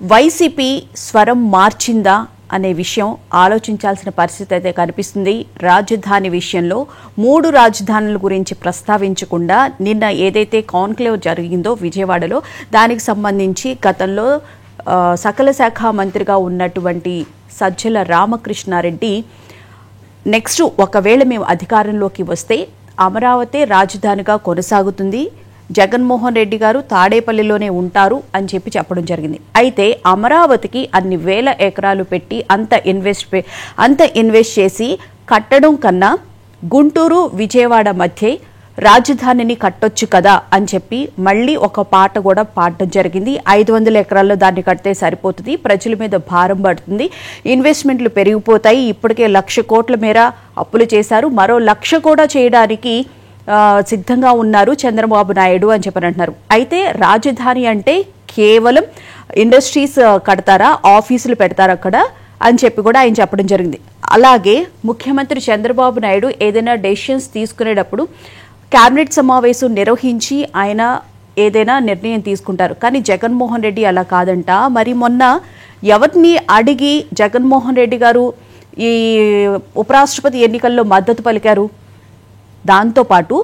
YCP స్వరం మార్చిందా అనే విషయం ఆలోచించాల్సిన పరిస్థితి అయితే కనిపిస్తుంది. రాజధాని విషయంలో 3 రాజధానుల గురించి ప్రస్తావించకుండా నిన్న ఏదైతే కాన్క్లేవ్ జరిగిందో విజయవాడలో, దానికి సంబంధించి గతంలో సకల శాఖ మంత్రిగా ఉన్నటువంటి సజ్జల రామకృష్ణారెడ్డి నెక్స్ట్ ఒకవేళ మేము అధికారంలోకి వస్తే అమరావతి రాజధానిగా కొనసాగుతుంది, జగన్మోహన్ రెడ్డి గారు తాడేపల్లిలోనే ఉంటారు అని చెప్పడం జరిగింది. అయితే అమరావతికి అన్ని వేల ఎకరాలు పెట్టి అంత ఇన్వెస్ట్ చేసి కట్టడం కన్నా గుంటూరు విజయవాడ మధ్య రాజధానిని కట్టొచ్చు కదా అని చెప్పి మళ్ళీ ఒక పాట కూడా పాడడం జరిగింది. 500 ఎకరాల్లో దాన్ని కడితే సరిపోతుంది, ప్రజల మీద భారం పడుతుంది, ఇన్వెస్ట్మెంట్లు పెరిగిపోతాయి, ఇప్పటికే 1,00,000 కోట్ల మేర అప్పులు చేశారు, మరో 1,00,000 కూడా చేయడానికి సిద్ధంగా ఉన్నారు చంద్రబాబు నాయుడు అని అంటున్నారు. అయితే రాజధాని అంటే కేవలం ఇండస్ట్రీస్ కడతారా, ఆఫీసులు పెడతారా అక్కడ అని చెప్పి కూడా ఆయన చెప్పడం జరిగింది. అలాగే ముఖ్యమంత్రి చంద్రబాబు నాయుడు ఏదైనా డెసిషన్స్ తీసుకునేటప్పుడు కేబినెట్ సమావేశం నిర్వహించి ఆయన ఏదైనా నిర్ణయం తీసుకుంటారు. కానీ జగన్మోహన్ రెడ్డి అలా కాదంట. మరి మొన్న ఎవరిని అడిగి జగన్మోహన్ రెడ్డి గారు ఈ ఉపరాష్ట్రపతి ఎన్నికల్లో మద్దతు పలికారు? దాంతోపాటు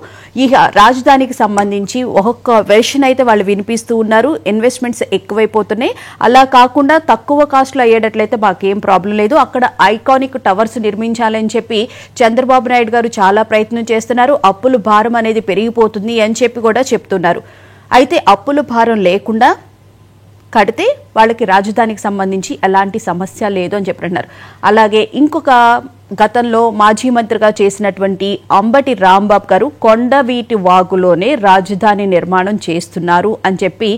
ఈ రాజధానికి సంబంధించి ఒక్కొక్క వెర్షన్ అయితే వాళ్ళు వినిపిస్తూ ఉన్నారు. ఇన్వెస్ట్మెంట్స్ ఎక్కువైపోతున్నాయి, అలా కాకుండా తక్కువ కాస్ట్లో అయ్యేటట్లయితే మాకేం ప్రాబ్లం లేదు, అక్కడ ఐకానిక్ టవర్స్ నిర్మించాలని చెప్పి చంద్రబాబు నాయుడు గారు చాలా ప్రయత్నం చేస్తున్నారు, అప్పుల భారం అనేది పెరిగిపోతుంది అని చెప్పి కూడా చెప్తున్నారు. అయితే అప్పుల భారం లేకుండా కడితే వాళ్ళకి రాజధానికి సంబంధించి ఎలాంటి సమస్య లేదు అని చెప్పినారు. అలాగే ఇంకొక గతంలో మాజీ మంత్రిగా చేసినటువంటి అంబటి రాంబాబు గారు కొండవీటి వాగులోనే రాజధాని నిర్మాణం చేస్తున్నారు అని చెప్పి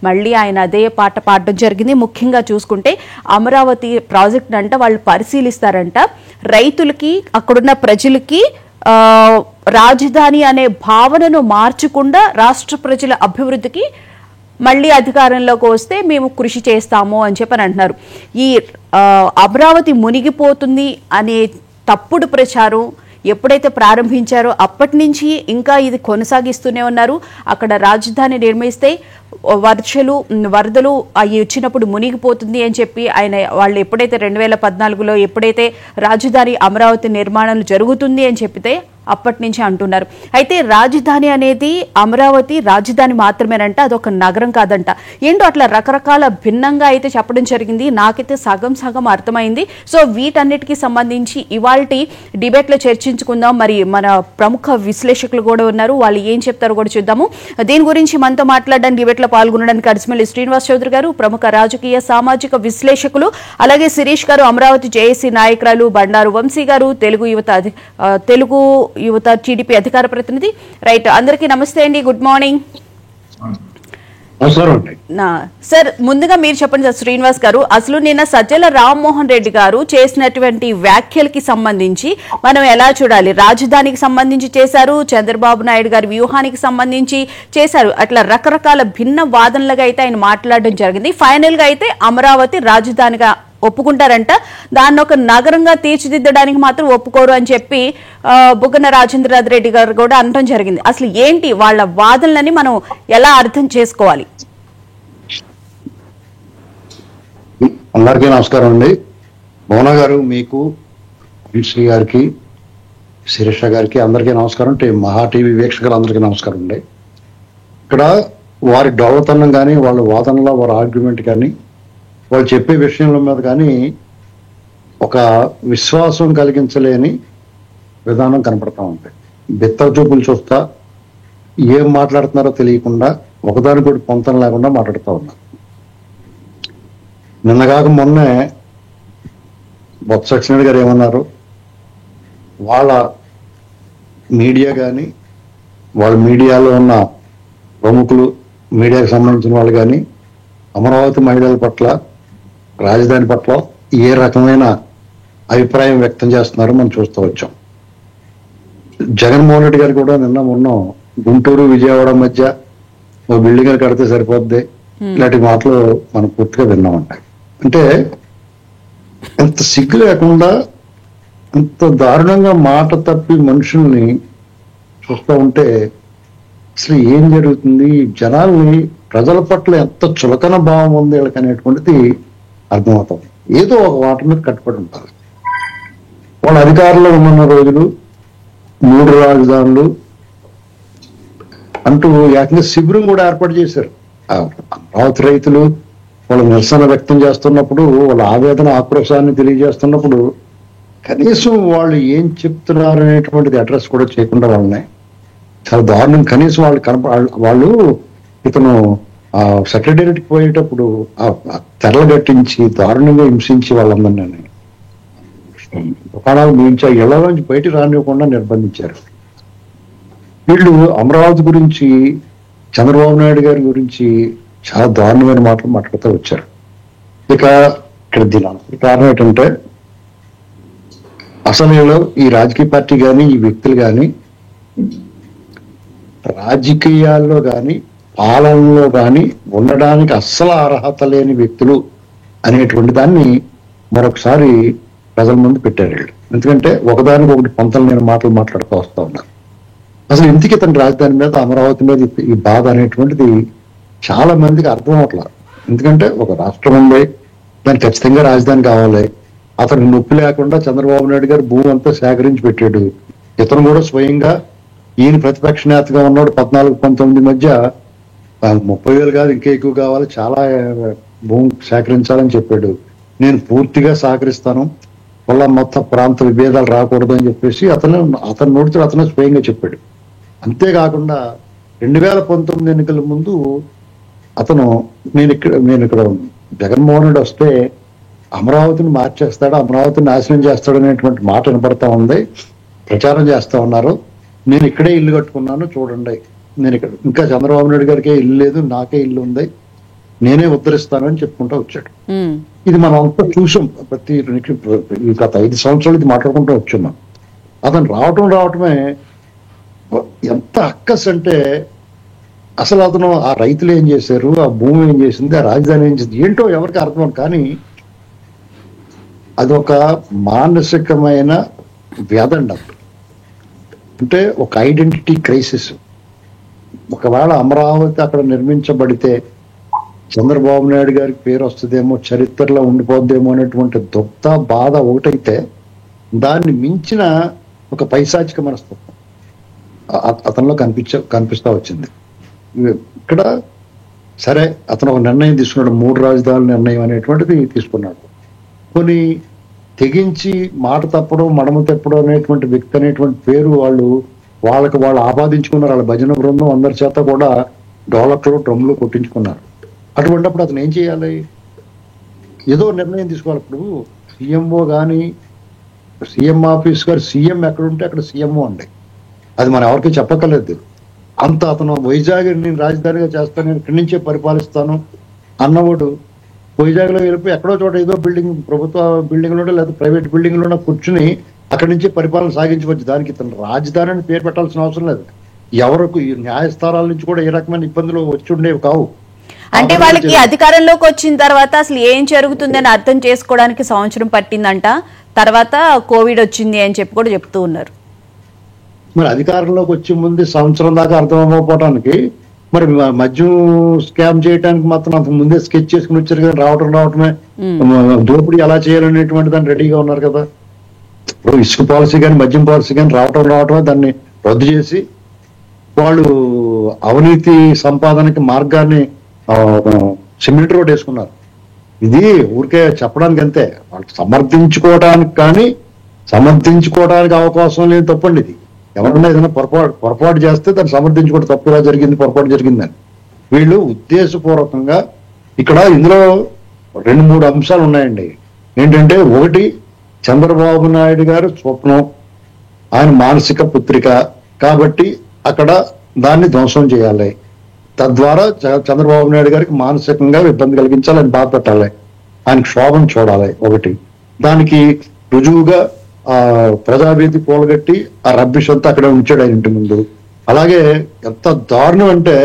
మళ్ళీ ఆయన అదే పాట పాడడం జరిగింది. ముఖ్యంగా చూసుకుంటే అమరావతి ప్రాజెక్ట్ అంట వాళ్ళు పరిశీలిస్తారంట, రైతులకి అక్కడున్న ప్రజలకి రాజధాని అనే భావనను మార్చకుండా రాష్ట్ర ప్రజల అభివృద్ధికి మళ్ళీ అధికారంలోకి వస్తే మేము కృషి చేస్తాము అని చెప్పని అంటున్నారు. ఈ అమరావతి మునిగిపోతుంది అనే తప్పుడు ప్రచారం ఎప్పుడైతే ప్రారంభించారో అప్పటి నుంచి ఇంకా ఇది కొనసాగిస్తూనే ఉన్నారు. అక్కడ రాజధాని నిర్మిస్తే వరదలు అవి వచ్చినప్పుడు మునిగిపోతుంది అని చెప్పి వాళ్ళు ఎప్పుడైతే 2014లో ఎప్పుడైతే రాజధాని అమరావతి నిర్మాణం జరుగుతుంది అని చెప్పితే అప్పటి నుంచి అంటున్నారు. అయితే రాజధాని అనేది అమరావతి రాజధాని మాత్రమేనంట, అదొక నగరం కాదంట. ఏంటో అట్లా రకరకాల భిన్నంగా అయితే చెప్పడం జరిగింది. నాకైతే సగం అర్థమైంది. సో వీటన్నిటికీ సంబంధించి ఇవాల్టి డిబేట్లో చర్చించుకుందాం. మరి మన ప్రముఖ విశ్లేషకులు కూడా ఉన్నారు, వాళ్ళు ఏం చెప్తారో కూడా చూద్దాము. దీని గురించి మనతో మాట్లాడడానికి డిబేట్లో పాల్గొనడానికి కడిసిమల్లి శ్రీనివాస్ చౌదరి గారు ప్రముఖ రాజకీయ సామాజిక విశ్లేషకులు, అలాగే శిరీష్ గారు అమరావతి జేఏసీ నాయకురాలు, బండారు వంశీ గారు తెలుగు యువత టీడీపీ అధికార ప్రతినిధి. రైట్, అందరికీ నమస్తే అండి, గుడ్ మార్నింగ్ సార్. ముందుగా మీరు చెప్పండి సార్ శ్రీనివాస్ గారు, అసలు నిన్న సజ్జల రామ్మోహన్ రెడ్డి గారు చేసినటువంటి వ్యాఖ్యలకి సంబంధించి మనం ఎలా చూడాలి? రాజధానికి సంబంధించి చేశారు, చంద్రబాబు నాయుడు గారి వ్యూహానికి సంబంధించి చేశారు, అట్లా రకరకాల భిన్న వాదనలుగా అయితే ఆయన మాట్లాడడం జరిగింది. ఫైనల్ గా అయితే అమరావతి రాజధానిగా ఒప్పుకుంటారంట, దాన్ని ఒక నగరంగా తీర్చిదిద్దడానికి మాత్రం ఒప్పుకోరు అని చెప్పి బుగ్గన రాజేంద్రనాథ్ రెడ్డి గారు కూడా అనడం జరిగింది. అసలు ఏంటి వాళ్ళ వాదనలని మనం ఎలా అర్థం చేసుకోవాలి? అందరికీ నమస్కారం అండి. మోనా గారు, మీకు, శ్రీ గారికి, శిరీష గారికి అందరికీ నమస్కారం. మహా టీవీ వీక్షకులందరికీ నమస్కారం అండి. ఇక్కడ వారి డొల్లతనం కానీ, వాళ్ళ వాదనలో వారి ఆర్గ్యుమెంట్ కానీ, వాళ్ళు చెప్పే విషయంలో మీద కానీ ఒక విశ్వాసం కలిగించలేని విధానం కనపడతా ఉంటాయి. బిత్తర చూపులు చూస్తా ఏం మాట్లాడుతున్నారో తెలియకుండా ఒకదానికొకటి పొంతం లేకుండా మాట్లాడుతూ ఉన్నారు. నిన్నగాక మొన్నే బొత్స సత్యనారాయణ గారు ఏమన్నారు, వాళ్ళ మీడియా కానీ వాళ్ళ మీడియాలో ఉన్న ప్రముఖులు, మీడియాకు సంబంధించిన వాళ్ళు కానీ అమరావతి మహిళల పట్ల, రాజధాని పట్ల ఏ రకమైన అభిప్రాయం వ్యక్తం చేస్తున్నారో మనం చూస్తూ వచ్చాం. జగన్మోహన్ రెడ్డి గారు కూడా మొన్న గుంటూరు విజయవాడ మధ్య ఓ బిల్డింగ్ కడితే సరిపోద్ది ఇలాంటి మాటలు మనం పూర్తిగా విన్నామంట. అంటే ఎంత సిగ్గు లేకుండా అంత దారుణంగా మాట తప్పి మనుషుల్ని చూస్తూ ఉంటే అసలు ఏం జరుగుతుంది? జనాల్ని ప్రజల పట్ల ఎంత చులకన భావం ఉంది వీళ్ళకి అనేటువంటిది అర్థమవుతుంది. ఏదో ఒక వాటి మీద కట్టుబడి ఉంటారు. వాళ్ళ అధికారంలో ఉన్న రోజులు 3 రాజధానులు అంటూ ఏకంగా శిబిరం కూడా ఏర్పాటు చేశారు. అమరావతి రైతులు వాళ్ళ నిరసన వ్యక్తం చేస్తున్నప్పుడు, వాళ్ళ ఆవేదన ఆక్రోశాన్ని తెలియజేస్తున్నప్పుడు కనీసం వాళ్ళు ఏం చెప్తున్నారు అనేటువంటిది అడ్రస్ కూడా చేయకుండా వాళ్ళని చాలా దారుణం. కనీసం వాళ్ళు ఇతను సెక్రటేరియట్కి పోయేటప్పుడు తెరలు కట్టించి దారుణంగా హింసించి వాళ్ళందరినీ దుకాణాలు మించి ఇళ్లలోంచి బయటికి రానివ్వకుండా నిర్బంధించారు. వీళ్ళు అమరావతి గురించి, చంద్రబాబు నాయుడు గారి గురించి చాలా దారుణమైన మాటలు మాట్లాడుతూ వచ్చారు. ఇక ఇక్కడ దీని కారణం ఏంటంటే అసలు ఈ రాజకీయ పార్టీ కానీ ఈ వ్యక్తులు కానీ రాజకీయాల్లో కానీ పాలనలో కానీ ఉండడానికి అస్సలు అర్హత లేని వ్యక్తులు అనేటువంటి దాన్ని మరొకసారి ప్రజల ముందు పెట్టారు వీళ్ళు. ఎందుకంటే ఒకదానికి ఒకటి పొంతలు నేను మాటలు మాట్లాడుతూ వస్తూ ఉన్నారు. అసలు ఇంటికి తన రాజధాని మీద, అమరావతి మీద ఈ బాధ అనేటువంటిది చాలా మందికి అర్థం అవట్లేదు. ఎందుకంటే ఒక రాష్ట్రం ఉంది, దానికి ఖచ్చితంగా రాజధాని కావాలి. అతను నొప్పి లేకుండా చంద్రబాబు నాయుడు గారు భూమి అంతా సేకరించి పెట్టాడు. ఇతను కూడా స్వయంగా ఈయన ప్రతిపక్ష నేతగా ఉన్నాడు. 14-19 మధ్య 30,000 కాదు ఇంకా ఎక్కువ కావాలి, చాలా భూమి సేకరించాలని చెప్పాడు. నేను పూర్తిగా సహకరిస్తాను, వల్ల మొత్తం ప్రాంత విభేదాలు రాకూడదు అని చెప్పేసి అతను నోటితో అతనే స్వయంగా చెప్పాడు. అంతేకాకుండా 2019 ఎన్నికల ముందు అతను నేను ఇక్కడ జగన్మోహన్ రెడ్డి వస్తే అమరావతిని మార్చేస్తాడు, అమరావతిని నాశనం చేస్తాడు అనేటువంటి మాట వినపడతా ఉంది, ప్రచారం చేస్తా ఉన్నారు. నేను ఇక్కడే ఇల్లు కట్టుకున్నాను చూడండి, నేను ఇక్కడ ఇంకా చంద్రబాబు నాయుడు గారికే ఇల్లు లేదు, నాకే ఇల్లు ఉంది, నేనే ఉద్ధరిస్తానని చెప్పుకుంటూ వచ్చాడు. ఇది మనం అంతా చూసాం. గత 5 సంవత్సరాలు ఇది మాట్లాడుకుంటూ వచ్చున్నాం. అతను రావటమే ఎంత అక్కస్ అంటే అసలు అతను ఆ రైతులు ఏం చేశారు, ఆ భూమి ఏం చేసింది, ఆ రాజధాని ఏం చేసింది ఏంటో ఎవరికి అర్థం. కానీ అదొక మానసికమైన వ్యాధండి. అంటే ఒక ఐడెంటిటీ క్రైసిస్. ఒకవేళ అమరావతి అక్కడ నిర్మించబడితే చంద్రబాబు నాయుడు గారికి పేరు వస్తుందేమో, చరిత్రలో ఉండిపోద్దేమో అనేటువంటి దుఃఖ బాధ ఒకటైతే, దాన్ని మించిన ఒక పైశాచిక మనస్తత్వం అతనిలో కనిపిస్తా వచ్చింది. ఇక్కడ సరే అతను ఒక నిర్ణయం తీసుకున్నాడు, 3 రాజధానుల నిర్ణయం అనేటువంటిది తీసుకున్నాడు. కొన్ని తెగించి మాట తప్పడం, మడమ తెప్పడం అనేటువంటి వ్యక్తి అనేటువంటి పేరు వాళ్ళు ఆపాదించుకున్నారు. వాళ్ళ భజన బృందం అందరి చేత కూడా డోలక్లు డ్రమ్లు కొట్టించుకున్నారు. అటువంటిప్పుడు అతను ఏం చేయాలి? ఏదో నిర్ణయం తీసుకోవాలి. ఇప్పుడు సీఎంఓ కానీ సీఎం ఆఫీస్ గారు, సీఎం ఎక్కడుంటే అక్కడ సీఎంఓ అండి, అది మనం ఎవరికి చెప్పక్కర్లేదు. అంత అతను వైజాగ్ నేను రాజధానిగా చేస్తాను, నేను ఇక్కడి నుంచే పరిపాలిస్తాను అన్నవాడు వైజాగ్లో వెళ్ళిపోయి ఎక్కడో చోట ఏదో బిల్డింగ్, ప్రభుత్వ బిల్డింగ్లోనే లేదా ప్రైవేట్ బిల్డింగ్లోనే కూర్చుని అక్కడి నుంచి పరిపాలన సాగించవచ్చు. దానికి ఇతను రాజధాని అని పేరు పెట్టాల్సిన అవసరం లేదు. ఎవరికి న్యాయస్థానాల నుంచి కూడా ఏ రకమైన ఇబ్బందులు వచ్చి ఉండేవి కావు. అంటే వాళ్ళకి అధికారంలోకి వచ్చిన తర్వాత అసలు ఏం జరుగుతుందని అర్థం చేసుకోవడానికి సంవత్సరం పట్టిందంట. తర్వాత కోవిడ్ వచ్చింది అని చెప్పి కూడా చెప్తూ ఉన్నారు. మరి అధికారంలోకి వచ్చే ముందు సంవత్సరం దాకా అర్థం అవ్వకపోవడానికి, మరి మద్యం స్కామ్ చేయడానికి మాత్రం అంత ముందే స్కెచ్ చేసుకుని వచ్చారు కదా. రావటమే దోపిడీ ఎలా చేయాలనేటువంటి దాన్ని రెడీగా ఉన్నారు కదా. ఇప్పుడు ఇసుక పాలసీ కానీ మద్యం పాలసీ కానీ రావటమే దాన్ని రద్దు చేసి వాళ్ళు అవినీతి సంపాదనకి మార్గాన్ని సిమెంట్ రోడ్ వేసుకున్నారు. ఇది ఊరికే చెప్పడానికి అంతే, వాళ్ళు సమర్థించుకోవడానికి అవకాశం లేని తప్పండి ఇది. ఎవరన్నా ఏదైనా పొరపాటు చేస్తే దాన్ని సమర్థించుకోవడం తప్పు, ఇలా జరిగింది, పొరపాటు జరిగిందని. వీళ్ళు ఉద్దేశపూర్వకంగా ఇందులో 2-3 అంశాలు ఉన్నాయండి. ఏంటంటే, ఒకటి చంద్రబాబు నాయుడు గారు స్వప్నం, ఆయన మానసిక పుత్రిక కాబట్టి అక్కడ దాన్ని ధ్వంసం చేయాలి, తద్వారా చంద్రబాబు నాయుడు గారికి మానసికంగా ఇబ్బంది కలిగించాలి, ఆయన బాధ పెట్టాలి, ఆయనకు శోభం చూడాలి. ఒకటి దానికి రుజువుగా ప్రజాభీతి పోలగట్టి ఆ రబ్బిష్ అంతా అక్కడ ఉంచాడు ఆయన ఇంటి ముందు. అలాగే ఎంత దారుణం అంటే,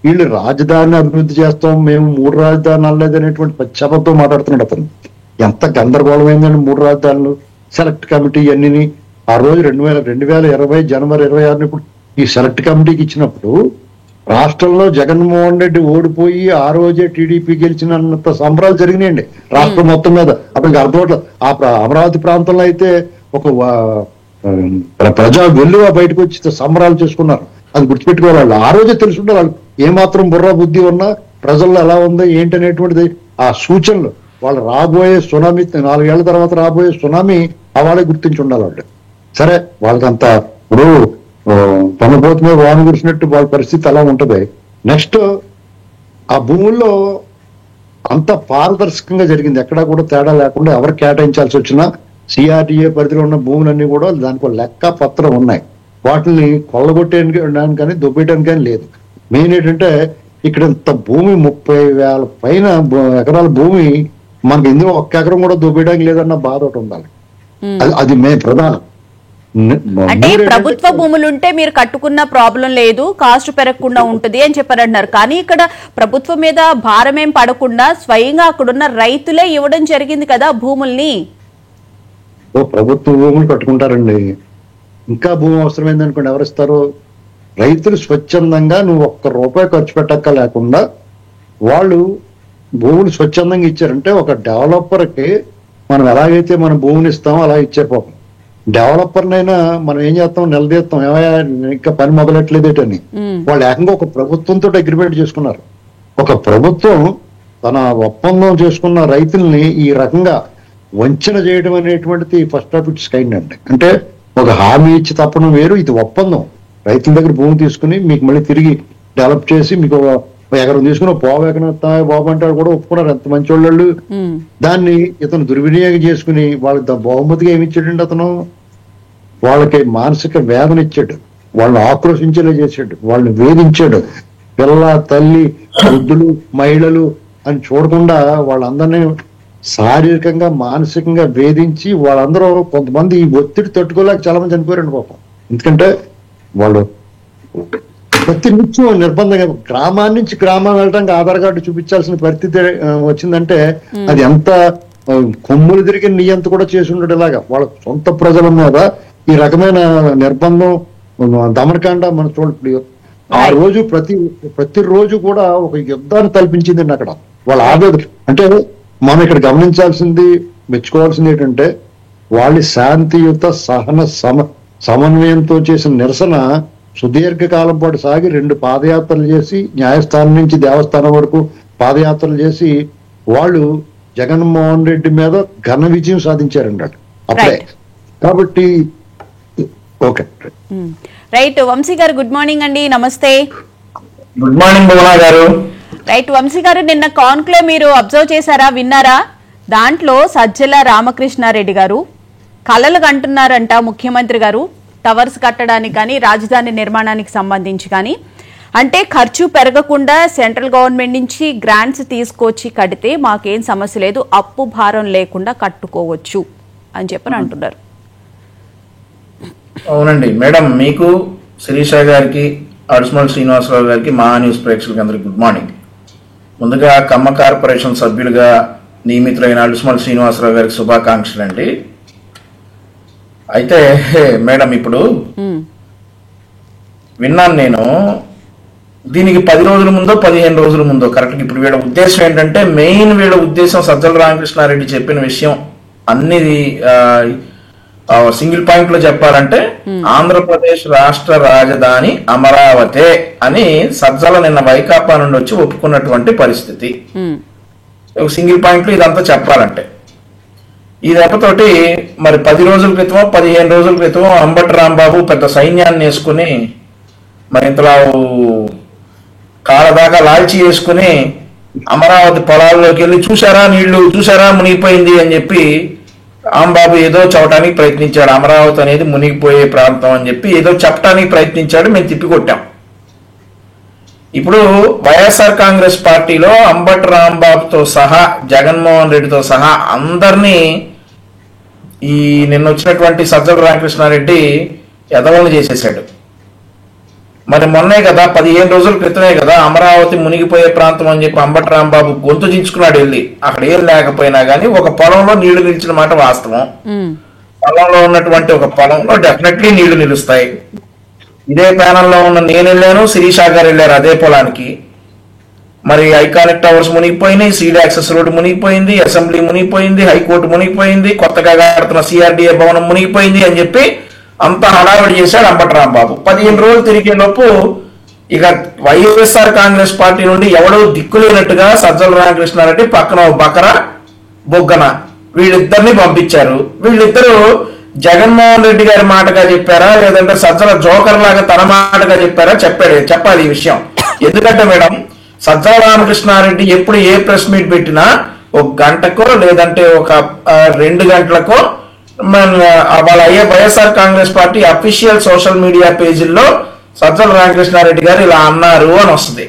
వీళ్ళు రాజధానిని అభివృద్ధి చేస్తాం, మేము 3 రాజధానులు లేదనేటువంటి పశ్చాత్తాపంతో మాట్లాడుతున్నాడు అతను. ఎంత గందరగోళమైందండి 3 రాజధానులు, సెలెక్ట్ కమిటీ అన్నిని. ఆ రోజు 2020 జనవరి 26 ఇప్పుడు ఈ సెలెక్ట్ కమిటీకి ఇచ్చినప్పుడు రాష్ట్రంలో జగన్మోహన్ రెడ్డి ఓడిపోయి ఆ రోజే టీడీపీ గెలిచినంత సంబరాలు జరిగినాయండి రాష్ట్రం మొత్తం మీద. అప్పటికి అర్థమవుతుంది. అమరావతి ప్రాంతంలో అయితే ఒక ప్రజా వెల్లువ బయటకు వచ్చి సంబరాలు చేసుకున్నారు. అది గుర్తుపెట్టుకోవాలి. వాళ్ళు ఆ రోజే తెలుసుంటారు వాళ్ళు ఏమాత్రం బుర్ర బుద్ధి ఉన్నా ప్రజల్లో ఎలా ఉందో ఏంటి అనేటువంటిది ఆ సూచనలు. వాళ్ళు రాబోయే సునామీ 4 ఏళ్ల తర్వాత రాబోయే సునామీ వాళ్ళే గుర్తించి ఉండాలి వాళ్ళు. సరే వాళ్ళకంత ఇప్పుడు పనుపోతు మీద వాన కురిసినట్టు వాళ్ళ పరిస్థితి అలా ఉంటది. నెక్స్ట్ ఆ భూముల్లో అంత పారదర్శకంగా జరిగింది. ఎక్కడా కూడా తేడా లేకుండా ఎవరు కేటాయించాల్సి వచ్చినా సిఆర్డిఏ పరిధిలో ఉన్న భూములన్నీ కూడా దానికి లెక్క పత్రం ఉన్నాయి. వాటిని కొల్లగొట్టేయడానికి కానీ దొబ్బేయడానికి కానీ లేదు. మెయిన్ ఏంటంటే ఇక్కడ ఇంత భూమి 30,000 పైన ఎకరాల భూమి మనకి ఎందుకు 1 ఎకరం కూడా దొబ్బేయడానికి లేదన్న బాధ ఒకటి ఉండాలి. అది ప్రధానం. అంటే ప్రభుత్వ భూములుంటే మీరు కట్టుకున్న ప్రాబ్లం లేదు, కాస్ట్ పెరగకుండా ఉంటది అని చెప్పారంటున్నారు. కానీ ఇక్కడ ప్రభుత్వం మీద భారం ఏం పడకుండా స్వయంగా అక్కడున్న రైతులే ఇవ్వడం జరిగింది కదా భూముల్ని. ప్రభుత్వ భూములు కట్టుకుంటారండి. ఇంకా భూమి అవసరమైందనుకోండి ఎవరిస్తారు? రైతులు స్వచ్ఛందంగా నువ్వు 1 రూపాయి ఖర్చు పెట్టక్క లేకుండా వాళ్ళు భూములు స్వచ్ఛందంగా ఇచ్చారంటే ఒక డెవలపర్కి మనం ఎలాగైతే మనం భూమిని ఇస్తామో అలా ఇచ్చే పాపం. డెవలపర్నైనా మనం ఏం చేస్తాం, నిలదీస్తాం, ఏమయ్యా ఇంకా పని మొదలెట్లేదేటని. వాళ్ళు ఏకంగా ఒక ప్రభుత్వంతో అగ్రిమెంట్ చేసుకున్నారు. ఒక ప్రభుత్వం తన ఒప్పందం చేసుకున్న రైతుల్ని ఈ రకంగా వంచన చేయడం అనేటువంటిది ఫస్ట్ ఆఫ్ ఇట్స్ కైండ్ అండి. అంటే ఒక హామీ ఇచ్చి తప్పడం వేరు, ఇది ఒప్పందం. రైతుల దగ్గర భూమి తీసుకుని మీకు మళ్ళీ తిరిగి డెవలప్ చేసి మీకు 1 ఎకరం తీసుకుని పావు ఎకరం బాబు అంటే కూడా ఒప్పుకున్నారు. ఎంత మంచి వాళ్ళు. దాన్ని ఇతను దుర్వినియోగం చేసుకుని వాళ్ళకి బహుమతిగా ఏమి ఇచ్చాడండి అతను? వాళ్ళకి మానసిక వేదన ఇచ్చాడు, వాళ్ళని ఆక్రోశించేలా చేశాడు, వాళ్ళని వేధించాడు. పిల్ల తల్లి వృద్ధులు మహిళలు అని చూడకుండా వాళ్ళందరినీ శారీరకంగా మానసికంగా వేధించి వాళ్ళందరూ కొంతమంది ఈ ఒత్తిడి తట్టుకోలేక చాలా మంది చనిపోయారండి పాపం. ఎందుకంటే వాళ్ళు ప్రతి నిత్యం నిర్బంధంగా గ్రామాన్ని నుంచి గ్రామం వెళ్ళడానికి ఆధార్ కార్డు చూపించాల్సిన పరిస్థితి వచ్చిందంటే అది ఎంత కొమ్ములు తిరిగి నియంత కూడా చేసి ఉండడు. ఇలాగా వాళ్ళ సొంత ప్రజల మీద ఈ రకమైన నిర్బంధం దమనకాండ మనం చూడ. ఆ రోజు ప్రతిరోజు కూడా ఒక యుద్ధాన్ని తలపించిందండి అక్కడ వాళ్ళ ఆవేదన. అంటే మనం ఇక్కడ గమనించాల్సింది మెచ్చుకోవాల్సింది ఏంటంటే వాళ్ళ శాంతియుత సహన సమన్వయంతో చేసిన నిరసన సుదీర్ఘకాలం పాటు సాగి 2 పాదయాత్రలు చేసి న్యాయస్థానం నుంచి దేవస్థానం వరకు పాదయాత్రలు చేసి వాళ్ళు జగన్మోహన్ రెడ్డి మీద ఘన విజయం సాధించారండి అప్పుడే. కాబట్టి ఓకే రైట్. వంశీ గారు గుడ్ మార్నింగ్ అండి, నమస్తే. గుడ్ మార్నింగ్ భువనా గారు. రైట్ వంశీ గారు, నిన్న కాన్క్లేవ్ మీరు అబ్జర్వ్ చేశారా, విన్నారా? దాంట్లో సజ్జల రామకృష్ణారెడ్డి గారు కలలు కంటున్నారంట ముఖ్యమంత్రి గారు టవర్స్ కట్టడానికి కానీ రాజధాని నిర్మాణానికి సంబంధించి కానీ. అంటే ఖర్చు పెరగకుండా సెంట్రల్ గవర్నమెంట్ నుంచి గ్రాంట్స్ తీసుకొచ్చి కడితే మాకేం సమస్య లేదు, అప్పు భారం లేకుండా కట్టుకోవచ్చు అని చెప్పని అంటున్నారు. అవునండి మేడం, మీకు శిరీష గారికి అడుసుమల్ శ్రీనివాసరావు గారికి మా న్యూస్ ప్రేక్షకులకి అందరికి గుడ్ మార్నింగ్. ముందుగా కమ్మ కార్పొరేషన్ సభ్యులుగా నియమితులైన అడుసుమల్ శ్రీనివాసరావు గారికి శుభాకాంక్షలు అండి. అయితే మేడం ఇప్పుడు విన్నాను నేను, దీనికి 10 రోజుల ముందో 15 రోజుల ముందో కరెక్ట్గా. ఇప్పుడు వీళ్ళ ఉద్దేశం ఏంటంటే వీళ్ళ ఉద్దేశం సజ్జల రామకృష్ణారెడ్డి చెప్పిన విషయం అన్ని సింగిల్ పాయింట్ లో చెప్పాలంటే ఆంధ్రప్రదేశ్ రాష్ట్ర రాజధాని అమరావతే అని సజ్జల నిన్న వైకాపా నుండి వచ్చి ఒప్పుకున్నటువంటి పరిస్థితి. ఒక సింగిల్ పాయింట్ లో ఇదంతా చెప్పాలంటే ఈ దెబ్బతోటి మరి 10 రోజుల క్రితమో 15 రోజుల క్రితమో అంబటి రాంబాబు పెద్ద సైన్యాన్ని వేసుకుని మరి ఇంతలా కాళ్ళదాకా లాల్చి వేసుకుని అమరావతి పొలాల్లోకి వెళ్ళి చూసారా మునిగిపోయింది అని చెప్పి రాంబాబు ఏదో చెప్పడానికి ప్రయత్నించాడు. అమరావతి అనేది మునిగిపోయే ప్రాంతం అని చెప్పి ఏదో చెప్పడానికి ప్రయత్నించాడు, మేము తిప్పికొట్టాం. ఇప్పుడు వైఎస్ఆర్ కాంగ్రెస్ పార్టీలో అంబటి రాంబాబుతో సహా జగన్మోహన్ రెడ్డితో సహా అందరినీ ఈ నిన్న వచ్చినటువంటి సజ్జల రామకృష్ణారెడ్డి ఎదవలను చేసేసాడు. మరి మొన్నే కదా 15 రోజుల క్రితమే కదా అమరావతి మునిగిపోయే ప్రాంతం అని చెప్పి అంబటి రాంబాబు గొంతు దించుకున్నాడు వెళ్ళి. అక్కడ ఏం లేకపోయినా కానీ ఒక పొలంలో నీళ్లు నిలిచిన మాట వాస్తవం. పొలంలో ఉన్నటువంటి ఒక పొలంలో డెఫినెట్లీ నీళ్లు నిలుస్తాయి. ఇదే ప్యానల్లో ఉన్న నేను వెళ్ళాను, శిరీష గారు వెళ్ళారు అదే పొలానికి. మరి ఐకానిక్ టవర్స్ మునిగిపోయినాయి, సీడ్ యాక్సెస్ రోడ్ మునిగిపోయింది, అసెంబ్లీ మునిగిపోయింది, హైకోర్టు మునిగిపోయింది, కొత్తగా కడుతున్న సిఆర్డీఏ భవనం మునిగిపోయింది అని చెప్పి అంతా హడావిడి చేశాడు అంబటి రాంబాబు. 15 రోజులు తిరిగే లోపు ఇక వైఎస్ఆర్ కాంగ్రెస్ పార్టీ నుండి ఎవడో దిక్కులేనట్టుగా సజ్జల రామకృష్ణారెడ్డి పక్కన బకర బొగ్గన వీళ్ళిద్దరిని పంపించారు. వీళ్ళిద్దరూ జగన్మోహన్ రెడ్డి గారి మాటగా చెప్పారా, లేదంటే సజ్జల జోకర్ లాగా తన మాటగా చెప్పారా చెప్పాలి ఈ విషయం. ఎందుకంటే మేడం, సజ్జల రామకృష్ణారెడ్డి ఎప్పుడు ఏ ప్రెస్ మీట్ పెట్టినా 1 గంటకో లేదంటే ఒక 2 గంటలకో వాళ్ళ YSR Congress party official social media పేజీల్లో సజ్జల రామకృష్ణారెడ్డి గారు ఇలా అన్నారు అని వస్తుంది.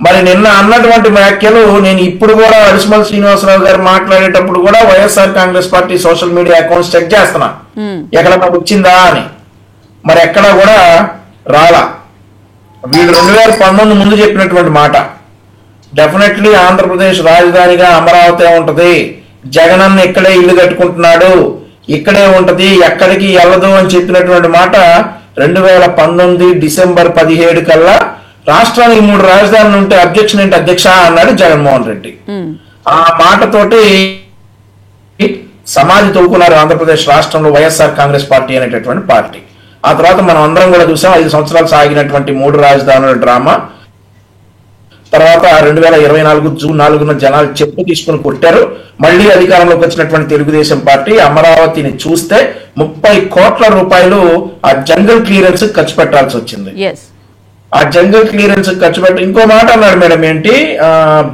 మరి నిన్న అన్నటువంటి వ్యాఖ్యలు నేను ఇప్పుడు కూడా అరిసిమల్ శ్రీనివాసరావు గారు మాట్లాడేటప్పుడు కూడా YSR Congress party social media accounts check చేస్తున్నా ఎక్కడ వచ్చిందా అని. మరి ఎక్కడ కూడా రాలా. వీళ్ళు 2019 ముందు చెప్పినటువంటి మాట, డెఫినెట్లీ ఆంధ్రప్రదేశ్ రాజధానిగా అమరావతి ఉంటది, జగనన్న ఇక్కడే ఇల్లు కట్టుకుంటున్నాడు, ఇక్కడే ఉంటది, ఎక్కడికి వెళ్ళదు అని చెప్పినటువంటి మాట 2019 డిసెంబర్ 17 కల్లా రాష్ట్రానికి 3 రాజధానులు ఉంటే అబ్జెక్షన్ ఏంటి అధ్యక్ష అన్నాడు జగన్మోహన్ రెడ్డి. ఆ మాటతోటి సమాధి తవ్వుకున్నారు ఆంధ్రప్రదేశ్ రాష్ట్రంలో వైఎస్ఆర్ కాంగ్రెస్ పార్టీ అనేటటువంటి పార్టీ. ఆ తర్వాత మనం అందరం కూడా చూసాం 5 సంవత్సరాలు సాగినటువంటి 3 రాజధానుల డ్రామా. తర్వాత 2024 జూన్ 4న జనాలు చెప్పు తీసుకుని కొట్టారు. మళ్ళీ అధికారంలోకి వచ్చినటువంటి తెలుగుదేశం పార్టీ అమరావతిని చూస్తే 30 కోట్ల రూపాయలు ఆ జంగల్ క్లియరెన్స్ ఖర్చు పెట్టాల్సి వచ్చింది. ఆ జంగల్ క్లియరెన్స్ ఖర్చు పెట్టి ఇంకో మాట అన్నాడు మేడం, ఏంటి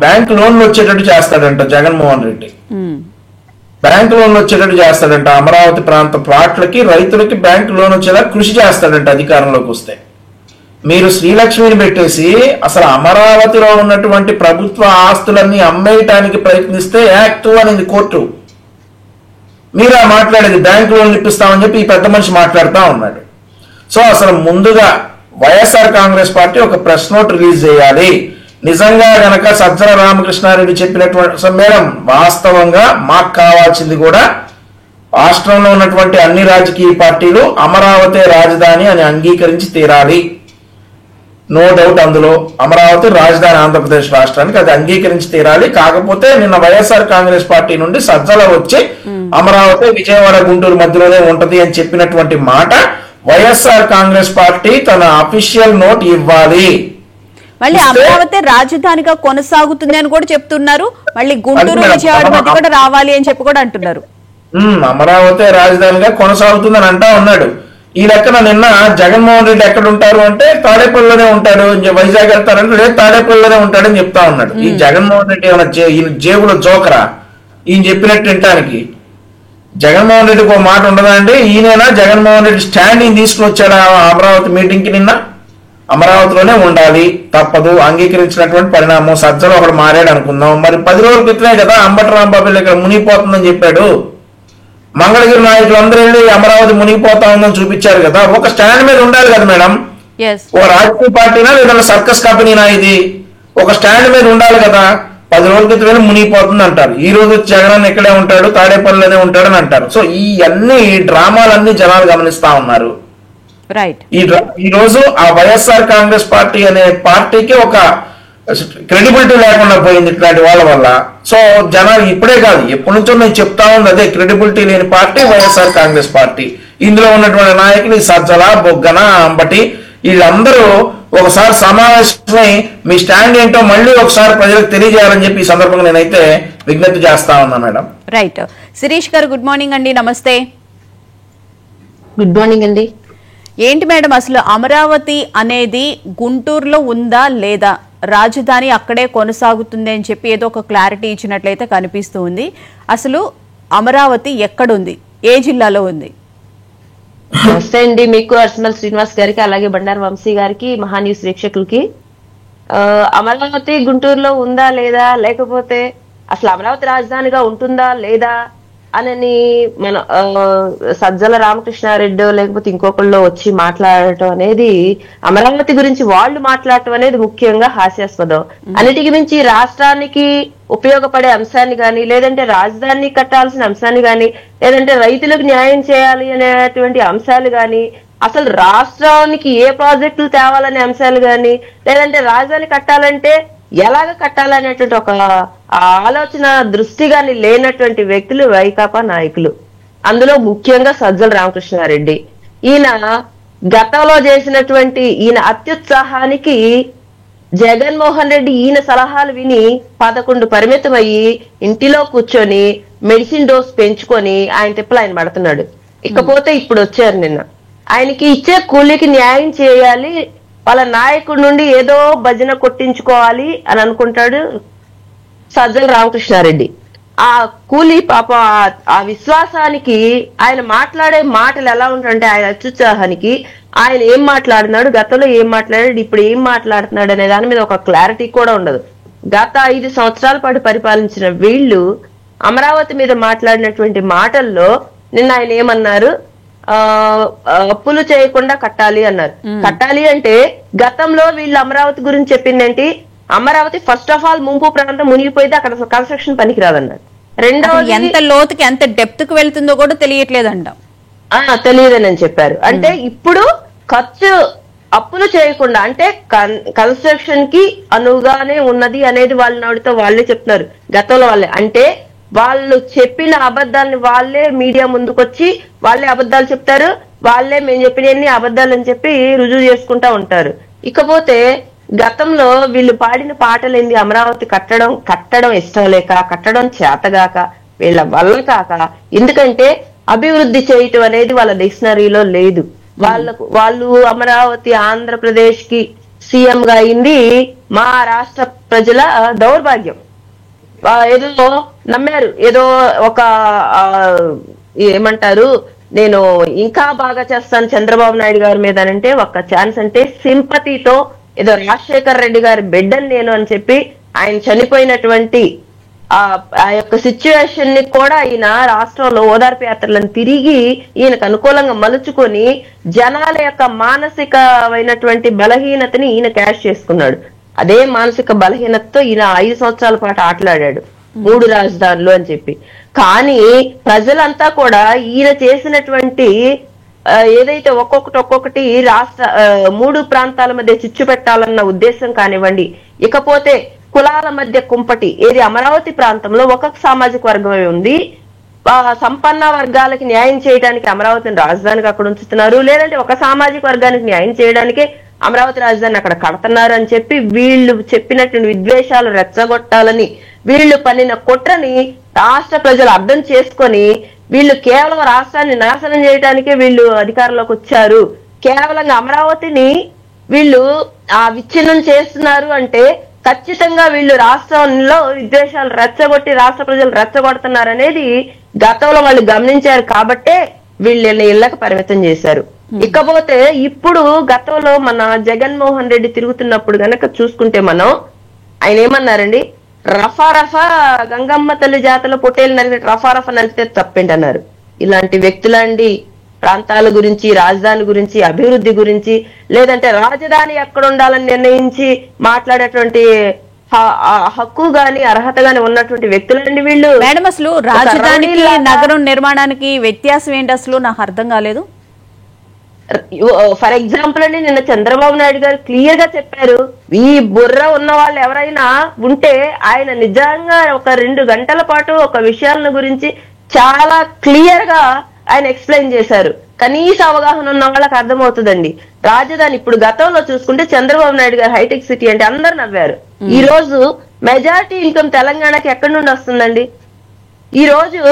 బ్యాంక్ లోన్లు వచ్చేటట్టు చేస్తాడంట జగన్మోహన్ రెడ్డి. బ్యాంక్ లోన్లు వచ్చేటట్టు చేస్తాడంట, అమరావతి ప్రాంత ప్లాట్లకి రైతులకి బ్యాంక్ లోన్ వచ్చేలా కృషి చేస్తాడంట అధికారంలోకి వస్తే. మీరు శ్రీలక్ష్మిని పెట్టేసి అసలు అమరావతిలో ఉన్నటువంటి ప్రభుత్వ ఆస్తులన్నీ అమ్మేయటానికి ప్రయత్నిస్తే యాక్ట్ అనేది కోర్టు. మీరు మాట్లాడేది బ్యాంక్ లోన్లు ఇప్పిస్తామని చెప్పి ఈ పెద్ద మనిషి మాట్లాడుతూ ఉన్నాడు. సో అసలు ముందుగా వైఎస్ఆర్ కాంగ్రెస్ పార్టీ ఒక ప్రెస్ నోట్ రిలీజ్ చేయాలి. నిజంగా గనక సజ్జల రామకృష్ణారెడ్డి చెప్పినటువంటి మేడం, వాస్తవంగా మాకు కావాల్సింది కూడా రాష్ట్రంలో ఉన్నటువంటి అన్ని రాజకీయ పార్టీలు అమరావతి రాజధాని అని అంగీకరించి తీరాలి. నో డౌట్, అందులో అమరావతి రాజధాని ఆంధ్రప్రదేశ్ రాష్ట్రానికి, అది అంగీకరించి తీరాలి. కాకపోతే నిన్న వైఎస్ఆర్ కాంగ్రెస్ పార్టీ నుండి సజ్జల వచ్చి అమరావతి విజయవాడ గుంటూరు మధ్యలోనే ఉంటది అని చెప్పినటువంటి మాట వైఎస్ఆర్ కాంగ్రెస్ పార్టీ తన అఫీషియల్ నోట్ ఇవ్వాలి. మళ్ళీ అమరావతి రాజధానిగా కొనసాగుతుంది అని కూడా చెప్తున్నారు. మళ్ళీ గుంటూరు విజయవాడ మధ్య కూడా రావాలి అని చెప్పి కూడా అంటున్నారు. అమరావతి రాజధానిగా కొనసాగుతుందని అంటా ఉన్నాడు. ఈ లెక్కన నిన్న జగన్మోహన్ రెడ్డి ఎక్కడ ఉంటారు అంటే తాడేపల్లిలోనే ఉంటాడు, వైజాగ్ వెళ్తారంటే లేదు తాడేపల్లిలోనే ఉంటాడని చెప్తా ఉన్నాడు. ఈ జగన్మోహన్ రెడ్డి ఏమైనా ఈయన జేబులో జోకరా ఈయన చెప్పినట్టు వినటానికి? జగన్మోహన్ రెడ్డికి ఒక మాట ఉండదా అండి? ఈయనైనా జగన్మోహన్ రెడ్డి స్టాండింగ్ తీసుకుని వచ్చాడు అమరావతి మీటింగ్ కి. నిన్న అమరావతిలోనే ఉండాలి, తప్పదు, అంగీకరించినటువంటి పరిణామం. సజ్జలో ఒకడు మారాడు అనుకుందాం. మరి 10 రోజుల క్రితమే కదా అంబటి రాంబాబు ఇక్కడ మునిగిపోతుందని చెప్పాడు. మంగళగిరి నాయకులు అందరూ వెళ్ళి అమరావతి మునిగిపోతా ఉందని చూపించారు కదా. ఒక స్టాండ్ మీద ఉండాలి కదా మేడం. ఒక రాజకీయ పార్టీనా లేదా సర్కస్ కంపెనీనా ఇది? ఒక స్టాండ్ మీద ఉండాలి కదా. 10 రోజుల క్రితం వెళ్ళి మునిగిపోతుంది అంటారు, ఈ రోజు జగన్ ఇక్కడే ఉంటాడు తాడేపల్లిలోనే ఉంటాడని అంటారు. సో ఈ అన్ని డ్రామాలన్నీ జనాలు గమనిస్తా ఉన్నారు. ఈ రోజు ఆ వైఎస్ఆర్ కాంగ్రెస్ పార్టీ అనే పార్టీకి ఒక క్రెడిబిలిటీ లేకుండా పోయింది ఇట్లాంటి వాళ్ళ వల్ల. సో జనాలు ఇప్పుడే కాదు ఎప్పటి నుంచో నేను చెప్తా ఉంది అదే, క్రెడిబిలిటీ లేని పార్టీ వైఎస్ఆర్ కాంగ్రెస్ పార్టీ. ఇందులో ఉన్నటువంటి నాయకులు సజ్జల, బొగ్గన, అంబటి వీళ్ళందరూ ఒకసారి సమావేశమై మీ స్టాండ్ ఏంటో మళ్ళీ ఒకసారి ప్రజలకు తెలియజేయాలని చెప్పి ఈ సందర్భంగా నేనైతే విజ్ఞప్తి చేస్తా ఉన్నా మేడం. రైట్. శిరీష్ గారు గుడ్ మార్నింగ్ అండి. నమస్తే. గుడ్ మార్నింగ్ అండి. ఏంటి మేడం, అసలు అమరావతి అనేది గుంటూరులో ఉందా లేదా, రాజధాని అక్కడే కొనసాగుతుంది అని చెప్పి ఏదో ఒక క్లారిటీ ఇచ్చినట్లయితే కనిపిస్తూ ఉంది. అసలు అమరావతి ఎక్కడుంది, ఏ జిల్లాలో ఉంది? నమస్తే అండి మీకు, అరిసిమల్ శ్రీనివాస్ గారికి, అలాగే బండారు వంశీ గారికి, మహాన్యూస్ వీక్షకులకి. అమరావతి గుంటూరులో ఉందా లేదా, లేకపోతే అసలు అమరావతి రాజధానిగా ఉంటుందా లేదా అని మన సజ్జల రామకృష్ణారెడ్డి లేకపోతే ఇంకొకళ్ళు వచ్చి మాట్లాడటం అనేది, అమరావతి గురించి వాళ్ళు మాట్లాడటం అనేది ముఖ్యంగా హాస్యాస్పదం. అన్నిటికి మించి రాష్ట్రానికి ఉపయోగపడే అంశాన్ని గాని, లేదంటే రాజధాని కట్టాల్సిన అంశాన్ని గాని, లేదంటే రైతులకు న్యాయం చేయాలి అనేటువంటి అంశాలు గాని, అసలు రాష్ట్రానికి ఏ ప్రాజెక్టులు తేవాలనే అంశాలు గాని, లేదంటే రాజధాని కట్టాలంటే ఎలాగ కట్టాలనేటువంటి ఒక ఆలోచన దృష్టి గాని లేనటువంటి వ్యక్తులు వైకాపా నాయకులు. అందులో ముఖ్యంగా సజ్జల రామకృష్ణారెడ్డి. ఈయన గతంలో చేసినటువంటి ఈయన అత్యుత్సాహానికి జగన్మోహన్ రెడ్డి ఈయన సలహాలు విని 11 పరిమితమయ్యి ఇంటిలో కూర్చొని మెడిసిన్ డోస్ పెంచుకొని ఆయన తిప్పలు ఆయన పడుతున్నాడు. ఇకపోతే ఇప్పుడు వచ్చారు నిన్న. ఆయనకి ఇచ్చే కూలీకి న్యాయం చేయాలి, వాళ్ళ నాయకుడి నుండి ఏదో భజన కొట్టించుకోవాలి అని అనుకుంటాడు సజ్జల రామకృష్ణారెడ్డి. ఆ కూలీ పాప ఆ విశ్వాసానికి ఆయన మాట్లాడే మాటలు ఎలా ఉంటాయంటే, ఆయన అత్యుత్సాహానికి ఆయన ఏం మాట్లాడినాడు, గతంలో ఏం మాట్లాడాడు, ఇప్పుడు ఏం మాట్లాడుతున్నాడు అనే దాని మీద ఒక క్లారిటీ కూడా ఉండదు. గత 5 సంవత్సరాల పాటు పరిపాలించిన వీళ్ళు అమరావతి మీద మాట్లాడినటువంటి మాటల్లో నిన్న ఆయన ఏమన్నారు, అప్పులు చేయకుండా కట్టాలి అన్నారు. కట్టాలి అంటే గతంలో వీళ్ళు అమరావతి గురించి చెప్పిందేంటి, అమరావతి ఫస్ట్ ఆఫ్ ఆల్ ముంపు ప్రాంతం మునిగిపోయితే అక్కడ కన్స్ట్రక్షన్ పనికిరాదన్నారు. రెండవది ఎంత లోతుకి ఎంత డెప్త్ కి వెళ్తుందో కూడా తెలియట్లేదంట. తెలియదని చెప్పారు. అంటే ఇప్పుడు ఖర్చు అప్పులు చేయకుండా, అంటే కన్స్ట్రక్షన్ కి అనువుగానే ఉన్నది అనేది వాళ్ళ నోటితో వాళ్ళే చెప్తున్నారు. గతంలో వాళ్ళే అంటే వాళ్ళు చెప్పిన అబద్ధాలని వాళ్ళే మీడియా ముందుకొచ్చి వాళ్ళే అబద్ధాలు చెప్తారు, వాళ్ళే మేము చెప్పినన్ని అబద్ధాలు అని చెప్పి రుజువు చేసుకుంటా ఉంటారు. ఇకపోతే గతంలో వీళ్ళు పాడిన పాటలు ఏంది, అమరావతి కట్టడం ఇష్టం లేక, కట్టడం చేతగాక, వీళ్ళ వల్ల కాక, ఎందుకంటే అభివృద్ధి చేయటం అనేది వాళ్ళ డిక్షనరీలో లేదు. వాళ్ళు అమరావతి ఆంధ్రప్రదేశ్ కి సీఎం గా అయింది మా రాష్ట్ర ప్రజల దౌర్భాగ్యం. ఏదో నమ్మారు, ఏదో ఒక ఏమంటారు, నేను ఇంకా బాగా చేస్తాను చంద్రబాబు నాయుడు గారి మీద అంటే ఒక ఛాన్స్ అంటే సింపతితో ఏదో రాజశేఖర్ రెడ్డి గారి బిడ్డని నేను అని చెప్పి ఆయన చనిపోయినటువంటి ఆ యొక్క సిచ్యువేషన్ ని కూడా ఈయన రాష్ట్రంలో ఓదార్పు యాత్రలను తిరిగి ఈయనకు అనుకూలంగా మలుచుకొని జనాల యొక్క మానసికమైనటువంటి బలహీనతని ఈయన క్యాష్ చేసుకున్నాడు. అదే మానసిక బలహీనతతో ఈయన 5 సంవత్సరాల పాటు ఆటలాడాడు 3 రాజధానులు అని చెప్పి. కానీ ప్రజలంతా కూడా ఈయన చేసినటువంటి ఏదైతే ఒక్కొక్కటి రాష్ట్ర 3 ప్రాంతాల మధ్య చిచ్చు పెట్టాలన్న ఉద్దేశం కానివ్వండి, ఇకపోతే కులాల మధ్య కుంపటి, ఏది అమరావతి ప్రాంతంలో ఒక్కొక్క సామాజిక వర్గమే ఉంది, సంపన్న వర్గాలకి న్యాయం చేయడానికి అమరావతిని రాజధానికి అక్కడ ఉంచుతున్నారు, లేదంటే ఒక సామాజిక వర్గానికి న్యాయం చేయడానికి అమరావతి రాజధాని అక్కడ కడుతున్నారు అని చెప్పి వీళ్ళు చెప్పినటువంటి విద్వేషాలు రెచ్చగొట్టాలని వీళ్ళు పన్నిన కుట్రని రాష్ట్ర ప్రజలు అర్థం చేసుకొని వీళ్ళు కేవలం రాష్ట్రాన్ని నాశనం చేయడానికే వీళ్ళు అధికారంలోకి వచ్చారు, కేవలం అమరావతిని వీళ్ళు విచ్ఛిన్నం చేస్తున్నారు అంటే ఖచ్చితంగా వీళ్ళు రాష్ట్రంలో విద్వేషాలు రెచ్చగొట్టి రాష్ట్ర ప్రజలు రెచ్చగొడుతున్నారు అనేది గతంలో వాళ్ళు గమనించారు కాబట్టే వీళ్ళని ఇళ్లకు పరిమితం చేశారు. ఇకపోతే ఇప్పుడు గతంలో మన జగన్మోహన్ రెడ్డి తిరుగుతున్నప్పుడు గనక చూసుకుంటే మనం ఆయన ఏమన్నారండి, రఫా గంగమ్మ తల్లి జాతరలో పొట్టేలు నరికితే రఫా నరికితే తప్పేంటన్నారు. ఇలాంటి వ్యక్తులండి ప్రాంతాల గురించి, రాజధాని గురించి, అభివృద్ధి గురించి, లేదంటే రాజధాని ఎక్కడ ఉండాలని నిర్ణయించి మాట్లాడేటువంటి హక్కు గాని అర్హత గాని ఉన్నటువంటి వ్యక్తులండి వీళ్ళు. మేడం, అసలు రాజధానికి నగరం నిర్మాణానికి వ్యత్యాసం ఏంటి అసలు నాకు అర్థం కాలేదు. ఫర్ ఎగ్జాంపుల్ అండి, నిన్న చంద్రబాబు నాయుడు గారు క్లియర్ గా చెప్పారు, ఈ బుర్ర ఉన్న వాళ్ళు ఎవరైనా ఉంటే ఆయన నిజంగా ఒక 2 గంటల పాటు ఒక విషయాల గురించి చాలా క్లియర్ గా ఆయన ఎక్స్ప్లెయిన్ చేశారు. కనీస అవగాహన ఉన్న వాళ్ళకి అర్థమవుతుందండి. రాజధాని ఇప్పుడు గతంలో చూసుకుంటే చంద్రబాబు నాయుడు గారు హైటెక్ సిటీ అంటే అందరు నవ్వారు. ఈ రోజు మెజారిటీ ఇన్కమ్ తెలంగాణకి ఎక్కడి నుండి వస్తుందండి? ఈ రోజు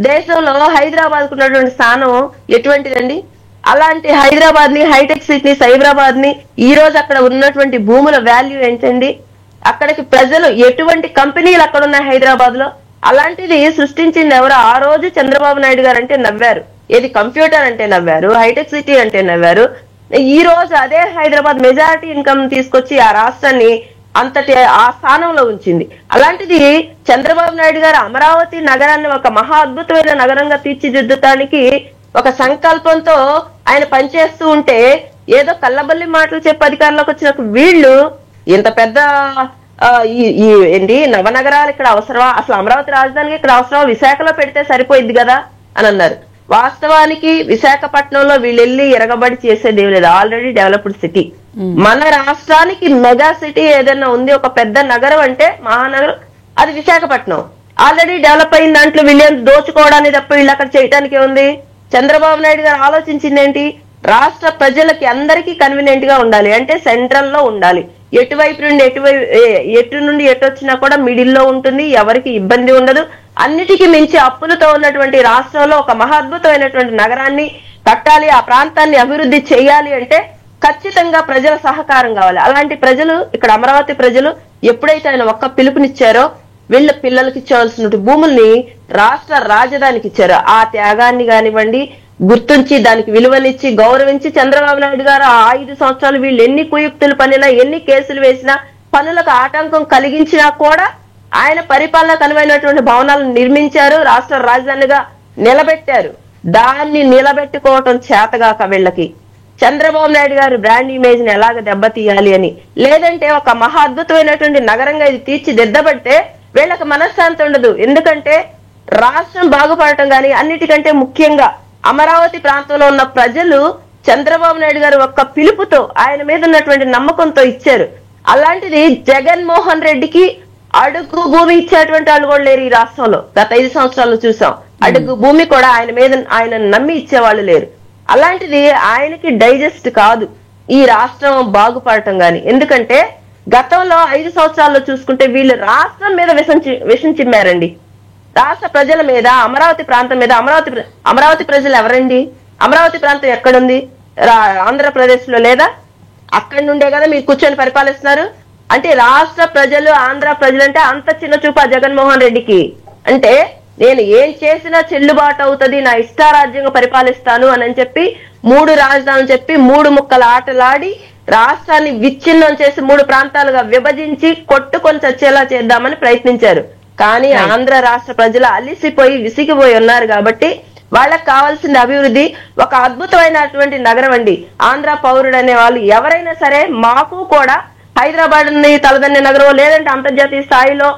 దేశంలో హైదరాబాద్ కు ఉన్నటువంటి స్థానం ఎటువంటిదండి? అలాంటి హైదరాబాద్ ని, హైటెక్ సిటీ సైబరాబాద్ ని, ఈ రోజు అక్కడ ఉన్నటువంటి భూముల వాల్యూ ఏంటండి? అక్కడికి ప్రజలు ఎటువంటి కంపెనీలు అక్కడ ఉన్నాయి హైదరాబాద్ లో? అలాంటిది సృష్టించింది ఎవరు? ఆ రోజు చంద్రబాబు నాయుడు గారు అంటే నవ్వారు, ఏది కంప్యూటర్ అంటే నవ్వారు, హైటెక్ సిటీ అంటే నవ్వారు. ఈ రోజు అదే హైదరాబాద్ మెజారిటీ ఇన్కమ్ తీసుకొచ్చి ఆ రాష్ట్రాన్ని అంతటి ఆ స్థానంలో ఉంచింది. అలాంటిది చంద్రబాబు నాయుడు గారు అమరావతి నగరాన్ని ఒక మహా అద్భుతమైన నగరంగా తీర్చిదిద్దటానికి ఒక సంకల్పంతో ఆయన పనిచేస్తూ ఉంటే ఏదో కళ్ళబల్లి మాటలు చెప్పి అధికారంలోకి వచ్చిన వీళ్ళు ఇంత పెద్ద ఏంటి నవనగరాలు ఇక్కడ అవసరమా, అసలు అమరావతి రాజధానికి ఇక్కడ అవసరమా, విశాఖలో పెడితే సరిపోయింది కదా అని అన్నారు. వాస్తవానికి విశాఖపట్నంలో వీళ్ళు వెళ్ళి ఎరగబడి చేసేది ఏం లేదు, ఆల్రెడీ డెవలప్డ్ సిటీ. మన రాష్ట్రానికి మెగా సిటీ ఏదైనా ఉంది, ఒక పెద్ద నగరం అంటే మహానగరం, అది విశాఖపట్నం. ఆల్రెడీ డెవలప్ అయిన దాంట్లో వీళ్ళు దోచుకోవడానికి తప్ప వీళ్ళు అక్కడ చేయడానికి ఉంది. చంద్రబాబు నాయుడు గారు ఆలోచించింది ఏంటి, రాష్ట్ర ప్రజలకి అందరికీ కన్వీనియంట్ గా ఉండాలి అంటే సెంట్రల్ లో ఉండాలి, ఎటువైపు నుండి ఎటు నుండి ఎటు వచ్చినా కూడా మిడిల్ లో ఉంటుంది, ఎవరికి ఇబ్బంది ఉండదు. అన్నిటికీ మించి అప్పులతో ఉన్నటువంటి రాష్ట్రంలో ఒక మహాద్భుతమైనటువంటి నగరాన్ని కట్టాలి, ఆ ప్రాంతాన్ని అభివృద్ధి చేయాలి అంటే ఖచ్చితంగా ప్రజల సహకారం కావాలి. అలాంటి ప్రజలు ఇక్కడ అమరావతి ప్రజలు ఎప్పుడైతే ఆయన ఒక్క పిలుపునిచ్చారో వీళ్ళ పిల్లలకి ఇచ్చేవలసిన భూముల్ని రాష్ట్ర రాజధానికి ఇచ్చారు. ఆ త్యాగాన్ని కానివ్వండి గుర్తుంచి దానికి విలువనిచ్చి గౌరవించి చంద్రబాబు నాయుడు గారు ఆ 5 సంవత్సరాలు వీళ్ళు ఎన్ని కుయుక్తులు పనినా, ఎన్ని కేసులు వేసినా, పనులకు ఆటంకం కలిగించినా కూడా ఆయన పరిపాలనకు అనువైనటువంటి భవనాలను నిర్మించారు, రాష్ట్ర రాజధానిగా నిలబెట్టారు. దాన్ని నిలబెట్టుకోవటం చేతగాక వీళ్ళకి చంద్రబాబు నాయుడు గారు బ్రాండ్ ఇమేజ్ ని ఎలాగ దెబ్బతీయాలి అని, లేదంటే ఒక మహా అద్భుతమైనటువంటి నగరంగా ఇది తీర్చిదిద్దబడితే వీళ్ళకి మనశ్శాంతి ఉండదు. ఎందుకంటే రాష్ట్రం బాగుపడటం గాని, అన్నిటికంటే ముఖ్యంగా అమరావతి ప్రాంతంలో ఉన్న ప్రజలు చంద్రబాబు నాయుడు గారు ఒక్క పిలుపుతో ఆయన మీద ఉన్నటువంటి నమ్మకంతో ఇచ్చారు. అలాంటిది జగన్మోహన్ రెడ్డికి అడుగు భూమి ఇచ్చేటువంటి వాళ్ళు కూడా లేరు ఈ రాష్ట్రంలో. గత 5 సంవత్సరాలు చూసాం, అడుగు భూమి కూడా ఆయన మీద ఆయన నమ్మి ఇచ్చేవాళ్ళు లేరు. అలాంటిది ఆయనకి డైజెస్ట్ కాదు ఈ రాష్ట్రం బాగుపడటం గాని. ఎందుకంటే గతంలో 5 సంవత్సరాల్లో చూసుకుంటే వీళ్ళు రాష్ట్రం మీద విషం చిమ్మారండి, రాష్ట్ర ప్రజల మీద, అమరావతి ప్రాంతం మీద. అమరావతి ప్రజలు ఎవరండి? అమరావతి ప్రాంతం ఎక్కడుంది? ఆంధ్రప్రదేశ్ లో లేదా? అక్కడి నుండే కదా మీరు కూర్చొని పరిపాలిస్తున్నారు. అంటే రాష్ట్ర ప్రజలు, ఆంధ్ర ప్రజలు అంటే అంత చిన్న చూపా జగన్మోహన్ రెడ్డికి? అంటే నేను ఏం చేసినా చెల్లుబాటు అవుతుంది, నా ఇష్టారాజ్యంగా పరిపాలిస్తాను అని చెప్పి 3 రాజధానులు చెప్పి 3 ముక్కల ఆటలాడి రాష్ట్రాన్ని విచ్ఛిన్నం చేసి 3 ప్రాంతాలుగా విభజించి కొట్టుకొని చచ్చేలా చేద్దామని ప్రయత్నించారు. కానీ ఆంధ్ర రాష్ట్ర ప్రజలు అలిసిపోయి విసిగిపోయి ఉన్నారు కాబట్టి వాళ్ళకి కావాల్సిన అభివృద్ధి ఒక అద్భుతమైనటువంటి నగరం అండి. ఆంధ్ర పౌరుడు అనే వాళ్ళు ఎవరైనా సరే మాకు కూడా హైదరాబాద్ తలదన్నే నగరం, లేదంటే అంతర్జాతీయ స్థాయిలో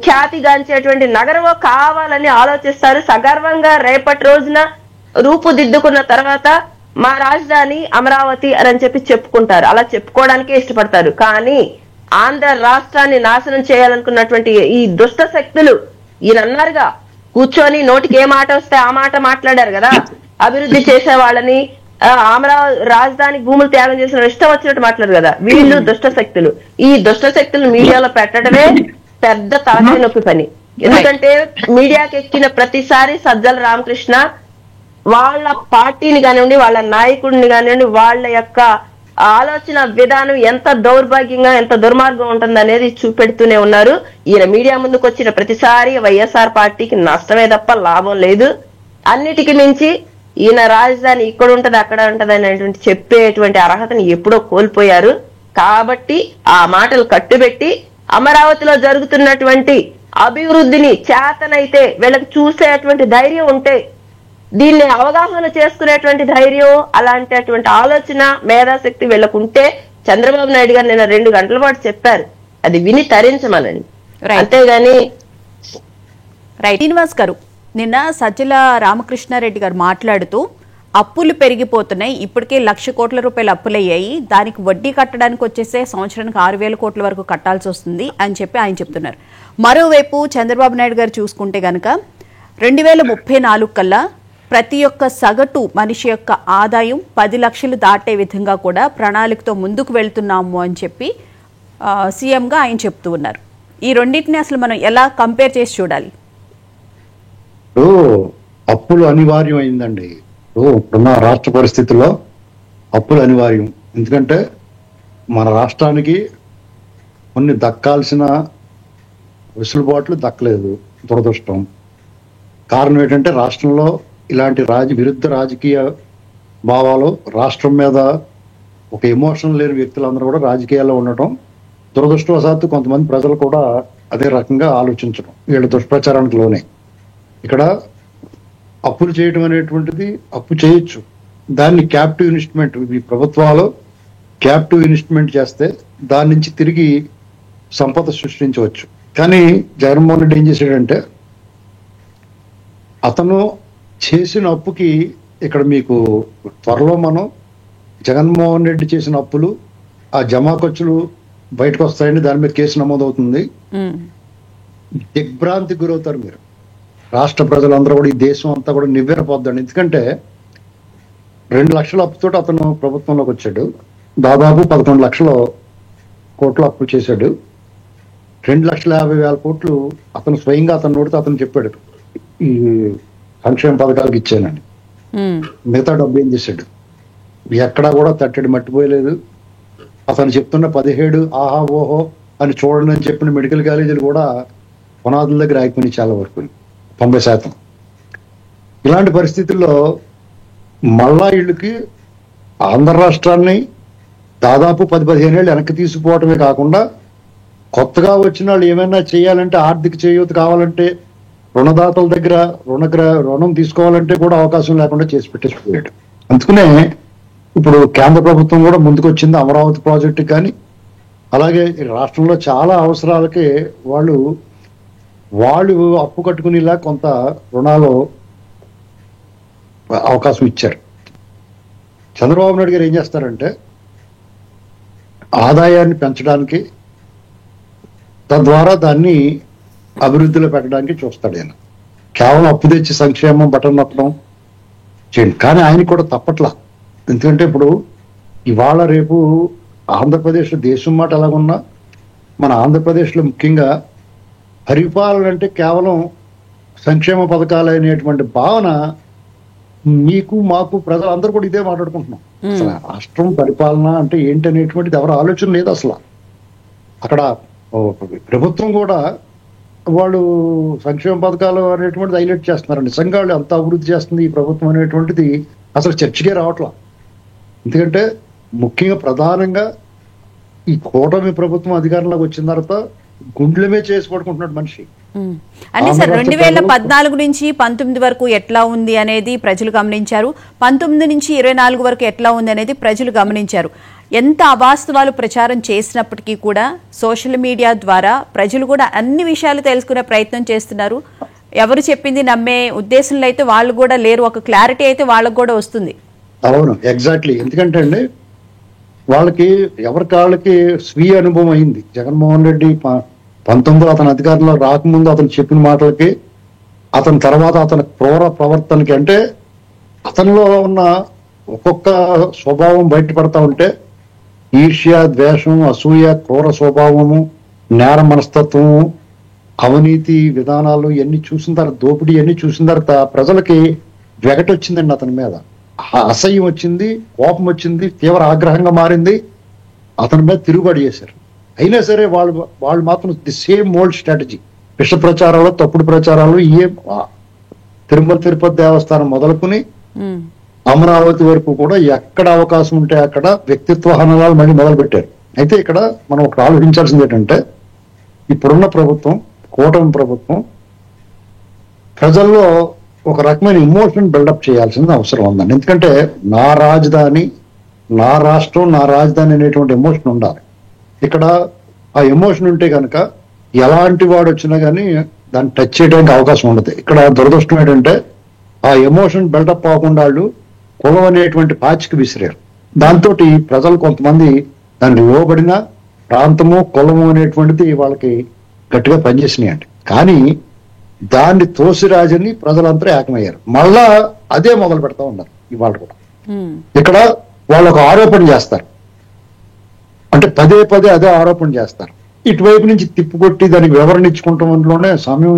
ఖ్యాతిగాంచేటువంటి నగరం కావాలని ఆలోచిస్తారు. సగర్వంగా రేపటి రోజున రూపుదిద్దుకున్న తర్వాత మా రాజధాని అమరావతి అని చెప్పి చెప్పుకుంటారు. అలా చెప్పుకోవడానికే ఇష్టపడతారు. కానీ ఆంధ్ర రాష్ట్రాన్ని నాశనం చేయాలనుకున్నటువంటి ఈ దుష్ట శక్తులు, ఈయన అన్నారుగా కూర్చొని నోటికి ఏ మాట వస్తే ఆ మాట మాట్లాడారు కదా, అభివృద్ధి చేసే వాళ్ళని, అమరావతి రాజధాని భూములు త్యాగం చేసిన ఇష్టం వచ్చినట్టు మాట్లాడారు కదా, వీళ్ళు దుష్ట శక్తులు. ఈ దుష్ట శక్తులు మీడియాలో పెట్టడమే పెద్ద తలకాయ నొప్పి పని. ఎందుకంటే మీడియాకి ఎక్కిన ప్రతిసారి సజ్జల రామకృష్ణ వాళ్ళ పార్టీని కానివ్వండి, వాళ్ళ నాయకుడిని కానివ్వండి, వాళ్ళ యొక్క ఆలోచన విధానం ఎంత దౌర్భాగ్యంగా, ఎంత దుర్మార్గం ఉంటుంది అనేది చూపెడుతూనే ఉన్నారు. ఈయన మీడియా ముందుకు వచ్చిన ప్రతిసారి వైఎస్ఆర్ పార్టీకి నష్టమే తప్ప లాభం లేదు. అన్నిటికీ మించి ఈయన రాజధాని ఇక్కడ ఉంటది అక్కడ ఉంటది అనేటువంటి చెప్పేటువంటి అర్హతని ఎప్పుడో కోల్పోయారు. కాబట్టి ఆ మాటలు కట్టుబెట్టి అమరావతిలో జరుగుతున్నటువంటి అభివృద్ధిని చేతనైతే వీళ్ళకి చూసేటువంటి ధైర్యం ఉంటే, దీన్ని అవగాహన చేసుకునేటువంటి ధైర్యం, అలాంటి ఆలోచన, మేధాశక్తి వీళ్ళకు ఉంటే, చంద్రబాబు నాయుడు గారు నిన్న 2 గంటల పాటు చెప్పారు, అది విని తరించమనండి. అంతేగాని శ్రీనివాస్ గారు, నిన్న సజ్జల రామకృష్ణారెడ్డి గారు మాట్లాడుతూ అప్పులు పెరిగిపోతున్నాయి, ఇప్పటికే 1,00,000 కోట్ల రూపాయలు అప్పులయ్యాయి, దానికి వడ్డీ కట్టడానికి వచ్చేసే సంవత్సరానికి 6,000 కోట్ల వరకు కట్టాల్సి వస్తుంది అని చెప్పి ఆయన చెప్తున్నారు. మరోవైపు చంద్రబాబు నాయుడు గారు చూసుకుంటే గనక 2034 కల్లా ప్రతి ఒక్క సగటు మనిషి యొక్క ఆదాయం 10 లక్షలు దాటే విధంగా కూడా ప్రణాళికతో ముందుకు వెళ్తున్నాము అని చెప్పి సీఎంగా ఆయన చెప్తూ ఉన్నారు. ఈ రెండింటిని అసలు మనం ఎలా కంపేర్ చేసి చూడాలి? అప్పులు అనివార్యం అయిందండి. ఇప్పుడున్న రాష్ట్ర పరిస్థితుల్లో అప్పులు అనివార్యం. ఎందుకంటే మన రాష్ట్రానికి కొన్ని దక్కాల్సిన వెసులుబాట్లు దక్కలేదు, దురదృష్టం. కారణం ఏంటంటే రాష్ట్రంలో ఇలాంటి విరుద్ధ రాజకీయ భావాలు, రాష్ట్రం మీద ఒక ఎమోషన్ లేని వ్యక్తులందరూ కూడా రాజకీయాల్లో ఉండటం, దురదృష్టవశాత్తు కొంతమంది ప్రజలు కూడా అదే రకంగా ఆలోచించడం, వీళ్ళ దుష్ప్రచారానికి లోనే. ఇక్కడ అప్పులు చేయడం అనేటువంటిది, అప్పు చేయొచ్చు, దాన్ని క్యాపిటివ్ ఇన్వెస్ట్మెంట్, ఈ ప్రభుత్వాలు క్యాపిటివ్ ఇన్వెస్ట్మెంట్ చేస్తే దాని నుంచి తిరిగి సంపద సృష్టించవచ్చు. కానీ జగన్మోహన్ రెడ్డి ఏం చేశాడంటే, అతను చేసిన అప్పుకి ఇక్కడ మీకు త్వరలో మనం జగన్మోహన్ రెడ్డి చేసిన అప్పులు ఆ జమా ఖర్చులు బయటకు వస్తాయని దాని మీద కేసు నమోదవుతుంది. దిగ్భ్రాంతికి గురవుతారు మీరు. రాష్ట్ర ప్రజలందరూ కూడా, ఈ దేశం అంతా కూడా నివ్వెరపోద్దండి. ఎందుకంటే 2 లక్షల అప్పుతోటి అతను ప్రభుత్వంలోకి వచ్చాడు. దాదాపు 11 లక్షల కోట్లు అప్పు చేశాడు. 2,50,000 కోట్లు అతను స్వయంగా అతను నోటితో అతను చెప్పాడు ఈ సంక్షేమ పథకాలకు ఇచ్చానని. మిగతా డబ్బు ఏం చేశాడు? ఎక్కడా కూడా తట్టడి మట్టిపోయలేదు. అతను చెప్తున్న 17 ఆహా ఓహో అని చూడండి అని చెప్పిన మెడికల్ కాలేజీలు కూడా పునాదుల దగ్గర ఆగిపోయినాయి చాలా వరకు, 90%. ఇలాంటి పరిస్థితుల్లో మళ్ళా వీళ్ళకి ఆంధ్ర రాష్ట్రాన్ని దాదాపు 10-15 ఏళ్ళు వెనక్కి తీసుకుపోవటమే కాకుండా కొత్తగా వచ్చిన వాళ్ళు ఏమైనా చేయాలంటే, ఆర్థిక చేయూత కావాలంటే, రుణదాతల దగ్గర రుణం తీసుకోవాలంటే కూడా అవకాశం లేకుండా చేసి పెట్టేసిపోయాడు. అందుకనే ఇప్పుడు కేంద్ర ప్రభుత్వం కూడా ముందుకు వచ్చింది అమరావతి ప్రాజెక్టు కానీ, అలాగే రాష్ట్రంలో చాలా అవసరాలకి వాళ్ళు అప్పు కట్టుకునేలా కొంత రుణాలు అవకాశం ఇచ్చారు. చంద్రబాబు నాయుడు గారు ఏం చేస్తారంటే ఆదాయాన్ని పెంచడానికి, తద్వారా దాన్ని అభివృద్ధిలో పెట్టడానికి చూస్తాడు ఆయన. కేవలం అప్పు తెచ్చి సంక్షేమం బటన్ నొక్కడం చేయండి. కానీ ఆయనకి కూడా తప్పట్లా. ఎందుకంటే ఇప్పుడు ఇవాళ రేపు ఆంధ్రప్రదేశ్లో దేశం మాట ఎలాగున్నా, మన ఆంధ్రప్రదేశ్లో ముఖ్యంగా పరిపాలన అంటే కేవలం సంక్షేమ పథకాలు అనేటువంటి భావన మీకు మాకు ప్రజలందరూ కూడా ఇదే మాట్లాడుకుంటున్నాం. అసలు రాష్ట్రం పరిపాలన అంటే ఏంటి అనేటువంటిది ఎవరు ఆలోచన లేదు అసలు. అక్కడ ప్రభుత్వం కూడా వాళ్ళు సంక్షేమ పథకాలు అనేటువంటిది హైలైట్ చేస్తున్నారు. నిజంగా వాళ్ళు ఎంత అభివృద్ధి చేస్తుంది ఈ ప్రభుత్వం అనేటువంటిది అసలు చర్చకే రావట్లా. ఎందుకంటే ముఖ్యంగా ప్రధానంగా ఈ కూటమి ప్రభుత్వం అధికారంలోకి వచ్చిన తర్వాత గుండెలమే చేసి పడుకుంటున్నాడు మనిషి. అంటే సార్ 2014 నుంచి 19 వరకు ఎట్లా ఉంది అనేది ప్రజలు గమనించారు. 19 నుంచి 24 వరకు ఎట్లా ఉంది అనేది ప్రజలు గమనించారు. ఎంత అవాస్తవాలు ప్రచారం చేసినప్పటికీ కూడా సోషల్ మీడియా ద్వారా ప్రజలు కూడా అన్ని విషయాలు తెలుసుకునే ప్రయత్నం చేస్తున్నారు. ఎవరు చెప్పింది నమ్మే ఉద్దేశంలో అయితే వాళ్ళు కూడా లేరు. ఒక క్లారిటీ అయితే వాళ్ళకు కూడా వస్తుంది. అవును, ఎగ్జాక్ట్లీ. ఎందుకంటే అండి వాళ్ళకి ఎవరికి స్వీయ అనుభవం అయింది. జగన్మోహన్ రెడ్డి 19లో అతని అధికారంలో రాకముందు అతను చెప్పిన మాటలకి, అతని తర్వాత అతని క్రూర ప్రవర్తనకి, అంటే అతనిలో ఉన్న ఒక్కొక్క స్వభావం బయటపడతా ఉంటే ఈర్ష్య, ద్వేషం, అసూయ, క్రూర స్వభావము, నేర మనస్తత్వము, అవినీతి విధానాలు ఇవన్నీ చూసిన తర్వాత, దోపిడీ అన్ని చూసిన తర్వాత ప్రజలకి వెగటొచ్చిందండి అతని మీద. అసహ్యం వచ్చింది, కోపం వచ్చింది, తీవ్ర ఆగ్రహంగా మారింది. అతని మీద తిరుగుబాటు చేశారు. అయినా సరే వాళ్ళు మాత్రం ది సేమ్ ఓల్డ్ స్ట్రాటజీ, విష ప్రచారాలు, తప్పుడు ప్రచారాలు, తిరుపతి దేవస్థానం మొదలుకుని అమరావతి వరకు కూడా ఎక్కడ అవకాశం ఉంటే అక్కడ వ్యక్తిత్వ హననాలు మళ్ళీ మొదలు పెట్టారు. అయితే ఇక్కడ మనం ఒక ఆలోచించాల్సింది ఏంటంటే ఇప్పుడున్న ప్రభుత్వం, కూటమి ప్రభుత్వం ప్రజల్లో ఒక రకమైన ఇమోషన్ బిల్డప్ చేయాల్సిన అవసరం ఉందండి. ఎందుకంటే నా రాజధాని, నా రాష్ట్రం, నా రాజధాని అనేటువంటి ఎమోషన్ ఉండాలి. ఇక్కడ ఆ ఎమోషన్ ఉంటే కనుక ఎలాంటి వాడు వచ్చినా కానీ దాన్ని టచ్ చేయడానికి అవకాశం ఉండదు. ఇక్కడ దురదృష్టం ఏంటంటే ఆ ఎమోషన్ బిల్డప్ అవ్వకుండా వాళ్ళు కులం అనేటువంటి పాచికి విసిరారు. దాంతో ప్రజలు కొంతమంది దానికి లోబడిన ప్రాంతము, కులము అనేటువంటిది వాళ్ళకి గట్టిగా పనిచేసినాయండి. కానీ దాన్ని తోసిరాజని ప్రజలంతా ఏకమయ్యారు. మళ్ళా అదే మొదలు పెడతా ఉన్నారు ఇవాళ కూడా. ఇక్కడ వాళ్ళు ఒక ఆరోపణ చేస్తారు, అంటే పదే అదే ఆరోపణ చేస్తారు. ఇటువైపు నుంచి తిప్పుకొట్టి దానికి వివరణ ఇచ్చుకుంటాంలోనే సమయం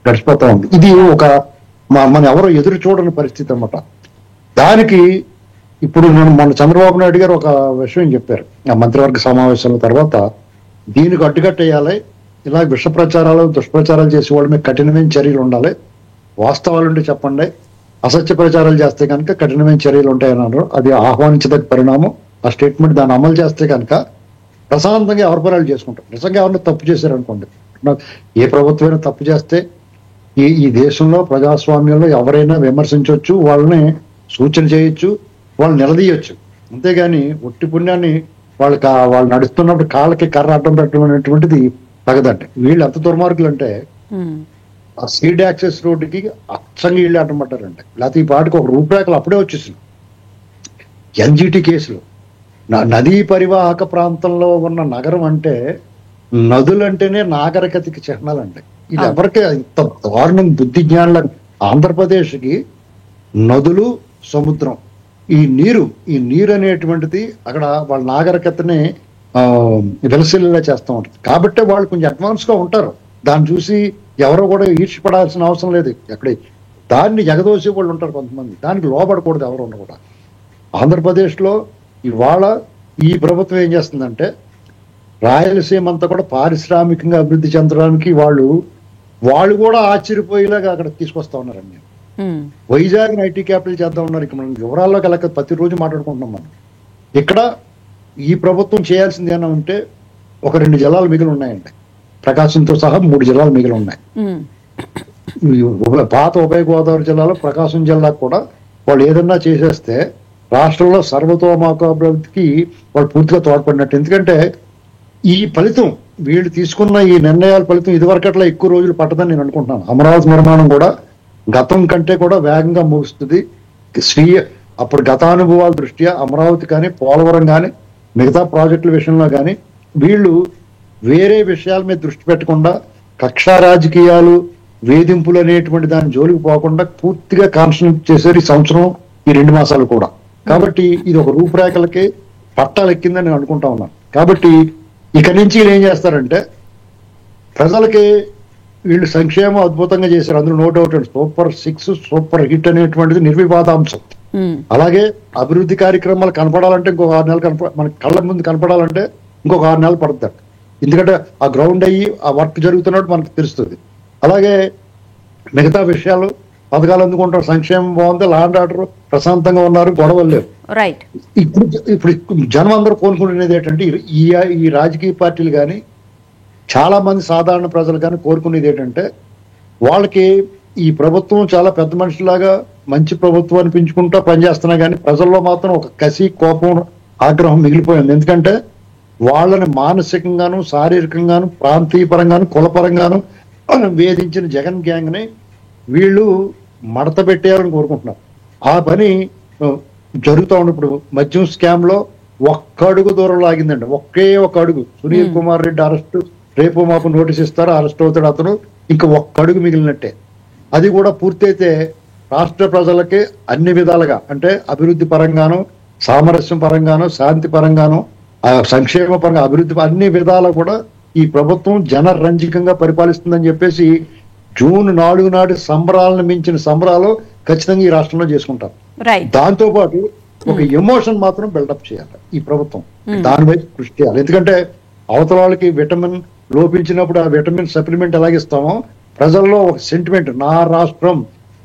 గడిచిపోతా ఉంది. ఇది ఒక మన ఎవరో ఎదురు చూడని పరిస్థితి అన్నమాట. దానికి ఇప్పుడు మన చంద్రబాబు నాయుడు గారు ఒక విషయం చెప్పారు ఆ మంత్రివర్గ సమావేశాల తర్వాత, దీనికి అడ్డుకట్టేయాలి, ఇలా విష ప్రచారాలు, దుష్ప్రచారాలు చేసే వాళ్ళ మీద కఠినమైన చర్యలు ఉండాలి, వాస్తవాలు ఉంటే చెప్పండి, అసత్య ప్రచారాలు చేస్తే కనుక కఠినమైన చర్యలు ఉంటాయని అన్నారు. అది ఆహ్వానించదగ్గ పరిణామం. ఆ స్టేట్మెంట్ దాన్ని అమలు చేస్తే కనుక ప్రశాంతంగా ఎవరి పనులు చేసుకుంటారు. నిజంగా ఎవరైనా తప్పు చేశారనుకోండి, ఏ ప్రభుత్వమైనా తప్పు చేస్తే ఈ దేశంలో ప్రజాస్వామ్యంలో ఎవరైనా విమర్శించవచ్చు, వాళ్ళని సూచన చేయొచ్చు, వాళ్ళు నిలదీయొచ్చు. అంతేగాని ఒట్టి పుణ్యాన్ని వాళ్ళు నడుస్తున్నప్పుడు కాళ్ళకి కర్ర అడ్డం పెట్టడం అనేటువంటిది తగదండి. వీళ్ళు ఎంత దుర్మార్గులు అంటే ఆ సీడ్ యాక్సెస్ రోడ్డుకి అచ్చంగా ఇళ్ళు అడ్డమంటారండి. లేకపోతే ఈ పాటికి ఒక రూపురేఖలు అప్పుడే వచ్చేసింది. ఎన్జిటి కేసులు నదీ పరివాహక ప్రాంతంలో ఉన్న నగరం అంటే నదులంటేనే నాగరికతకి చిహ్నాలండి. ఇది ఎవరికి ఇంత దారుణం బుద్ధి జ్ఞానుల ఆంధ్రప్రదేశ్కి నదులు సముద్రం ఈ నీరు అనేటువంటిది అక్కడ వాళ్ళ నాగరికతని విలసిల్లేలా చేస్తూ ఉంటుంది. కాబట్టి వాళ్ళు కొంచెం అడ్వాన్స్ గా ఉంటారు. దాన్ని చూసి ఎవరో కూడా ఈర్ష్యపడాల్సిన అవసరం లేదు. ఎక్కడ దాన్ని ఎగదోసే వాళ్ళు ఉంటారు కొంతమంది, దానికి లోబడకూడదు ఎవరు ఉన్న కూడా. ఆంధ్రప్రదేశ్లో ఇవాళ ఈ ప్రభుత్వం ఏం చేస్తుందంటే రాయలసీమ అంతా కూడా పారిశ్రామికంగా అభివృద్ధి చెందడానికి వాళ్ళు కూడా ఆశ్చర్యపోయేలాగా అక్కడ తీసుకొస్తా ఉన్నారండి. వైజాగ్ ఐటీ క్యాపిటల్ చేద్దాం ఉన్నారు. ఇక్కడ మనం వివరాల్లోకి వెళ్ళక ప్రతిరోజు మాట్లాడుకుంటున్నాం. మనం ఇక్కడ ఈ ప్రభుత్వం చేయాల్సింది ఏమైనా ఉంటే ఒక 2 జిల్లాలు మిగిలి ఉన్నాయండి. ప్రకాశంతో సహా 3 జిల్లాలు మిగిలి ఉన్నాయి. పాత ఉభయ గోదావరి జిల్లాలో ప్రకాశం జిల్లాకు కూడా వాళ్ళు ఏదన్నా చేసేస్తే రాష్ట్రంలో సర్వతోముఖాభివృద్ధికి వాళ్ళు పూర్తిగా తోడ్పడినట్టు. ఎందుకంటే ఈ ఫలితం వీళ్ళు తీసుకున్న ఈ నిర్ణయాల ఫలితం ఇదివరకట్లా ఎక్కువ రోజులు పట్టదని నేను అనుకుంటున్నాను. అమరావతి నిర్మాణం కూడా గతం కంటే కూడా వేగంగా ముగుస్తుంది. అప్పుడు గతానుభవాల దృష్ట్యా అమరావతి కానీ పోలవరం కానీ మిగతా ప్రాజెక్టుల విషయంలో కానీ వీళ్ళు వేరే విషయాల మీద దృష్టి పెట్టకుండా కక్షా రాజకీయాలు వేధింపులు అనేటువంటి దాని జోలికి పోకుండా పూర్తిగా కాన్సన్ట్రేట్ చేశారు ఈ సంవత్సరం ఈ 2 మాసాలు కూడా. కాబట్టి ఇది ఒక రూపురేఖలకి పట్టాలెక్కిందని నేను అనుకుంటా ఉన్నాను. కాబట్టి ఇక నుంచి వీళ్ళు ఏం చేస్తారంటే ప్రజలకి వీళ్ళు సంక్షేమం అద్భుతంగా చేశారు. అందులో నో డౌట్ అండి. సూపర్ 6 సూపర్ హిట్ అనేటువంటిది నిర్వివాదాంశం. అలాగే అభివృద్ధి కార్యక్రమాలు కనపడాలంటే ఇంకొక 6 నెలలు మన కళ్ళ ముందు కనపడాలంటే ఇంకొక 6 నెలలు పడుతుంది. ఎందుకంటే ఆ గ్రౌండ్ అయ్యి ఆ వర్క్ జరుగుతున్నట్టు మనకు తెలుస్తుంది. అలాగే మిగతా విషయాలు పథకాలు అందుకుంటారు, సంక్షేమం బాగుంది, ల్యాండ్ ఆర్డర్ ప్రశాంతంగా ఉన్నారు, గొడవలు లేవు. ఇప్పుడు జనం అందరూ కోరుకునేది ఏంటంటే ఈ రాజకీయ పార్టీలు కానీ చాలా మంది సాధారణ ప్రజలు కానీ కోరుకునేది ఏంటంటే వాళ్ళకి ఈ ప్రభుత్వం చాలా పెద్ద మనిషిలాగా మంచి ప్రభుత్వం అనిపించుకుంటూ పనిచేస్తున్నా కానీ ప్రజల్లో మాత్రం ఒక కసి, కోపం, ఆగ్రహం మిగిలిపోయింది. ఎందుకంటే వాళ్ళని మానసికంగాను శారీరకంగాను ప్రాంతీయ పరంగాను కులపరంగాను వేధించిన జగన్ గ్యాంగ్ ని వీళ్ళు మడత పెట్టేయాలని కోరుకుంటున్నారు. ఆ పని జరుగుతూ ఉన్నప్పుడు మద్యం స్కామ్ లో ఒక్క అడుగు దూరంలో ఆగిందండి. ఒకే ఒక అడుగు. సునీల్ కుమార్ రెడ్డి అరెస్ట్, రేపు మాకు నోటీస్ ఇస్తారు, అరెస్ట్ అవుతాడు అతను. ఇంకా ఒక్క అడుగు మిగిలినట్టే. అది కూడా పూర్తయితే రాష్ట్ర ప్రజలకి అన్ని విధాలుగా అంటే అభివృద్ధి పరంగాను, సామరస్యం పరంగాను, శాంతి పరంగాను, సంక్షేమ పరంగా, అభివృద్ధి అన్ని విధాలు కూడా ఈ ప్రభుత్వం జనరంజకంగా పరిపాలిస్తుందని చెప్పేసి జూన్ 4 నాటి సంబరాలను మించిన సంబరాలు ఖచ్చితంగా ఈ రాష్ట్రంలో చేసుకుంటారు. దాంతో పాటు ఒక ఎమోషన్ మాత్రం బిల్డప్ చేయాలి ఈ ప్రభుత్వం. దాని వైపు కృషి చేయాలి. ఎందుకంటే అవతల వాళ్ళకి విటమిన్ లోపించినప్పుడు ఆ విటమిన్ సప్లిమెంట్ ఎలాగిస్తామో ప్రజల్లో ఒక సెంటిమెంట్, నా రాష్ట్రం,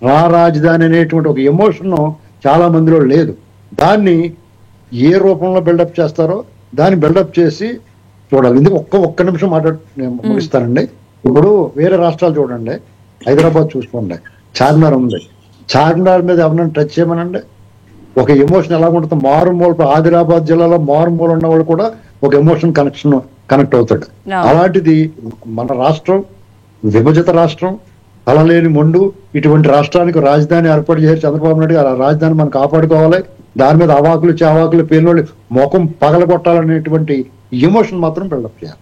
నా రాజధాని అనేటువంటి ఒక ఎమోషన్ చాలా మందిలో లేదు. దాన్ని ఏ రూపంలో బిల్డప్ చేస్తారో దాన్ని బిల్డప్ చేసి చూడాలి. ఎందుకు ఒక్క నిమిషం ముగిస్తానండి. ఇప్పుడు వేరే రాష్ట్రాలు చూడండి, హైదరాబాద్ చూసుకోండి, చార్మినార్ ఉంది. చార్మినార్ మీద ఎవరైనా టచ్ చేయమనండి, ఒక ఎమోషన్ ఎలా ఉంటుంది. మారుమూల ఆదిలాబాద్ జిల్లాలో మారుమూల ఉన్న వాళ్ళు కూడా ఒక ఎమోషన్ కనెక్ట్ అవుతాడు. అలాంటిది మన రాష్ట్రం విభజిత రాష్ట్రం, కలలేని మొండు. ఇటువంటి రాష్ట్రానికి రాజధాని ఏర్పాటు చేసి చంద్రబాబు నాయుడు గారు ఆ రాజధాని మనం కాపాడుకోవాలి. దాని మీద అవాకులు చావాకులు పేర్లు ముఖం పగలగొట్టాలనేటువంటి ఎమోషన్ మాత్రం బిల్డప్ చేయాలి.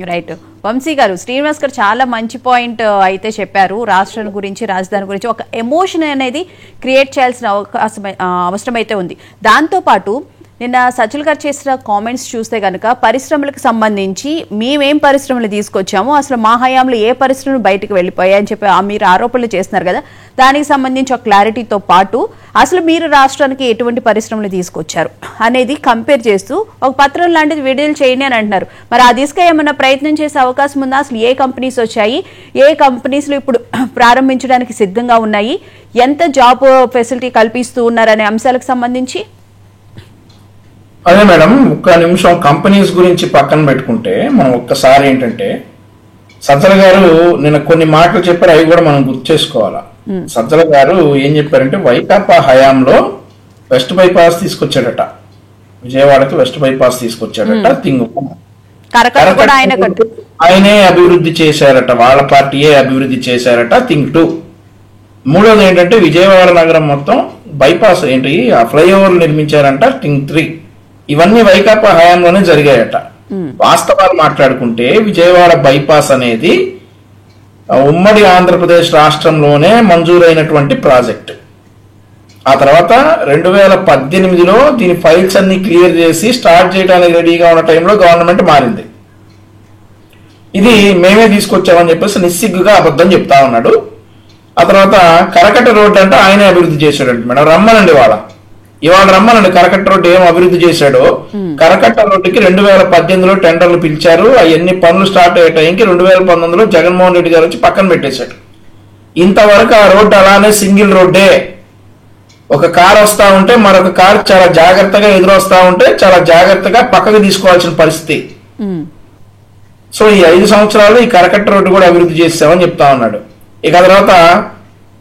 రైట్. వంశీ గారు, శ్రీనివాస్ గారు చాలా మంచి పాయింట్ అయితే చెప్పారు. రాష్ట్రం గురించి, రాజధాని గురించి ఒక ఎమోషన్ అనేది క్రియేట్ చేయాల్సిన అవసరం అయితే ఉంది. దాంతోపాటు నిన్న సజ్జల్ గారు చేసిన కామెంట్స్ చూస్తే కనుక పరిశ్రమలకు సంబంధించి మేమేం పరిశ్రమలు తీసుకొచ్చామో, అసలు మా హయాంలో ఏ పరిశ్రమలు బయటకు వెళ్ళిపోయాయని చెప్పి మీరు ఆరోపణలు చేస్తున్నారు కదా, దానికి సంబంధించి ఒక క్లారిటీతో పాటు అసలు మీరు రాష్ట్రానికి ఎటువంటి పరిశ్రమలు తీసుకొచ్చారు అనేది కంపేర్ చేస్తూ ఒక పత్రం లాంటిది విడుదల చేయండి అని అంటున్నారు. మరి ఆ దిశగా ఏమైనా ప్రయత్నం చేసే అవకాశం ఉందా? అసలు ఏ కంపెనీస్ వచ్చాయి, ఏ కంపెనీస్లు ఇప్పుడు ప్రారంభించడానికి సిద్ధంగా ఉన్నాయి, ఎంత జాబ్ ఫెసిలిటీ కల్పిస్తూ ఉన్నారనే అంశాలకు సంబంధించి? అదే మేడం, ఒక్క నిమిషం కంపెనీస్ గురించి పక్కన పెట్టుకుంటే మనం ఒక్కసారి ఏంటంటే సజ్జల గారు నిన్న కొన్ని మాటలు చెప్పారు, అవి కూడా మనం గుర్తు చేసుకోవాలా. సజ్జల గారు ఏం చెప్పారంటే వైకాపా హయాంలో వెస్ట్ బైపాస్ తీసుకొచ్చాడట, విజయవాడకి వెస్ట్ బైపాస్ తీసుకొచ్చాడట. కరకట్ట కూడా ఆయన ఆయనే అభివృద్ధి చేశారట, వాళ్ళ పార్టీయే అభివృద్ధి చేశారట. థింక్ 2. మూడోది ఏంటంటే విజయవాడ నగరం మొత్తం బైపాస్ ఏంటి ఆ ఫ్లైఓవర్లు నిర్మించారంట. థింక్ 3. ఇవన్నీ వైకాపా హయాంలోనే జరిగాయట. వాస్తవాలు మాట్లాడుకుంటే విజయవాడ బైపాస్ అనేది ఉమ్మడి ఆంధ్రప్రదేశ్ రాష్ట్రంలోనే మంజూరైనటువంటి ప్రాజెక్ట్. ఆ తర్వాత 2018లో దీని ఫైల్స్ అన్ని క్లియర్ చేసి స్టార్ట్ చేయడానికి రెడీగా ఉన్న టైంలో గవర్నమెంట్ మారింది. ఇది మేమే తీసుకొచ్చామని చెప్పేసి నిస్సిగ్గుగా అబద్ధం చెప్తా ఉన్నాడు. ఆ తర్వాత కరకట్ట రోడ్డు అంటే ఆయనే అభివృద్ధి చేశాడంట మేడం. రమ్మనండి ఇవాళ రమ్మనండి కరకట్ట రోడ్డు ఏం అభివృద్ధి చేశాడో. కరకట్ట రోడ్డుకి 2018లో టెండర్లు పిలిచారు. అవన్నీ పనులు స్టార్ట్ అయ్యే టైంకి 2019లో జగన్మోహన్ రెడ్డి గారు వచ్చి పక్కన పెట్టేశాడు. ఇంతవరకు ఆ రోడ్డు అలానే సింగిల్ రోడ్డే. ఒక కారు వస్తా ఉంటే మరొక కారు చాలా జాగ్రత్తగా ఎదురొస్తా ఉంటే చాలా జాగ్రత్తగా పక్కకు తీసుకోవాల్సిన పరిస్థితి. సో ఈ 5 సంవత్సరాలు ఈ కరకట్ట రోడ్డు కూడా అభివృద్ధి చేసామని చెప్తా ఉన్నాడు. ఇక తర్వాత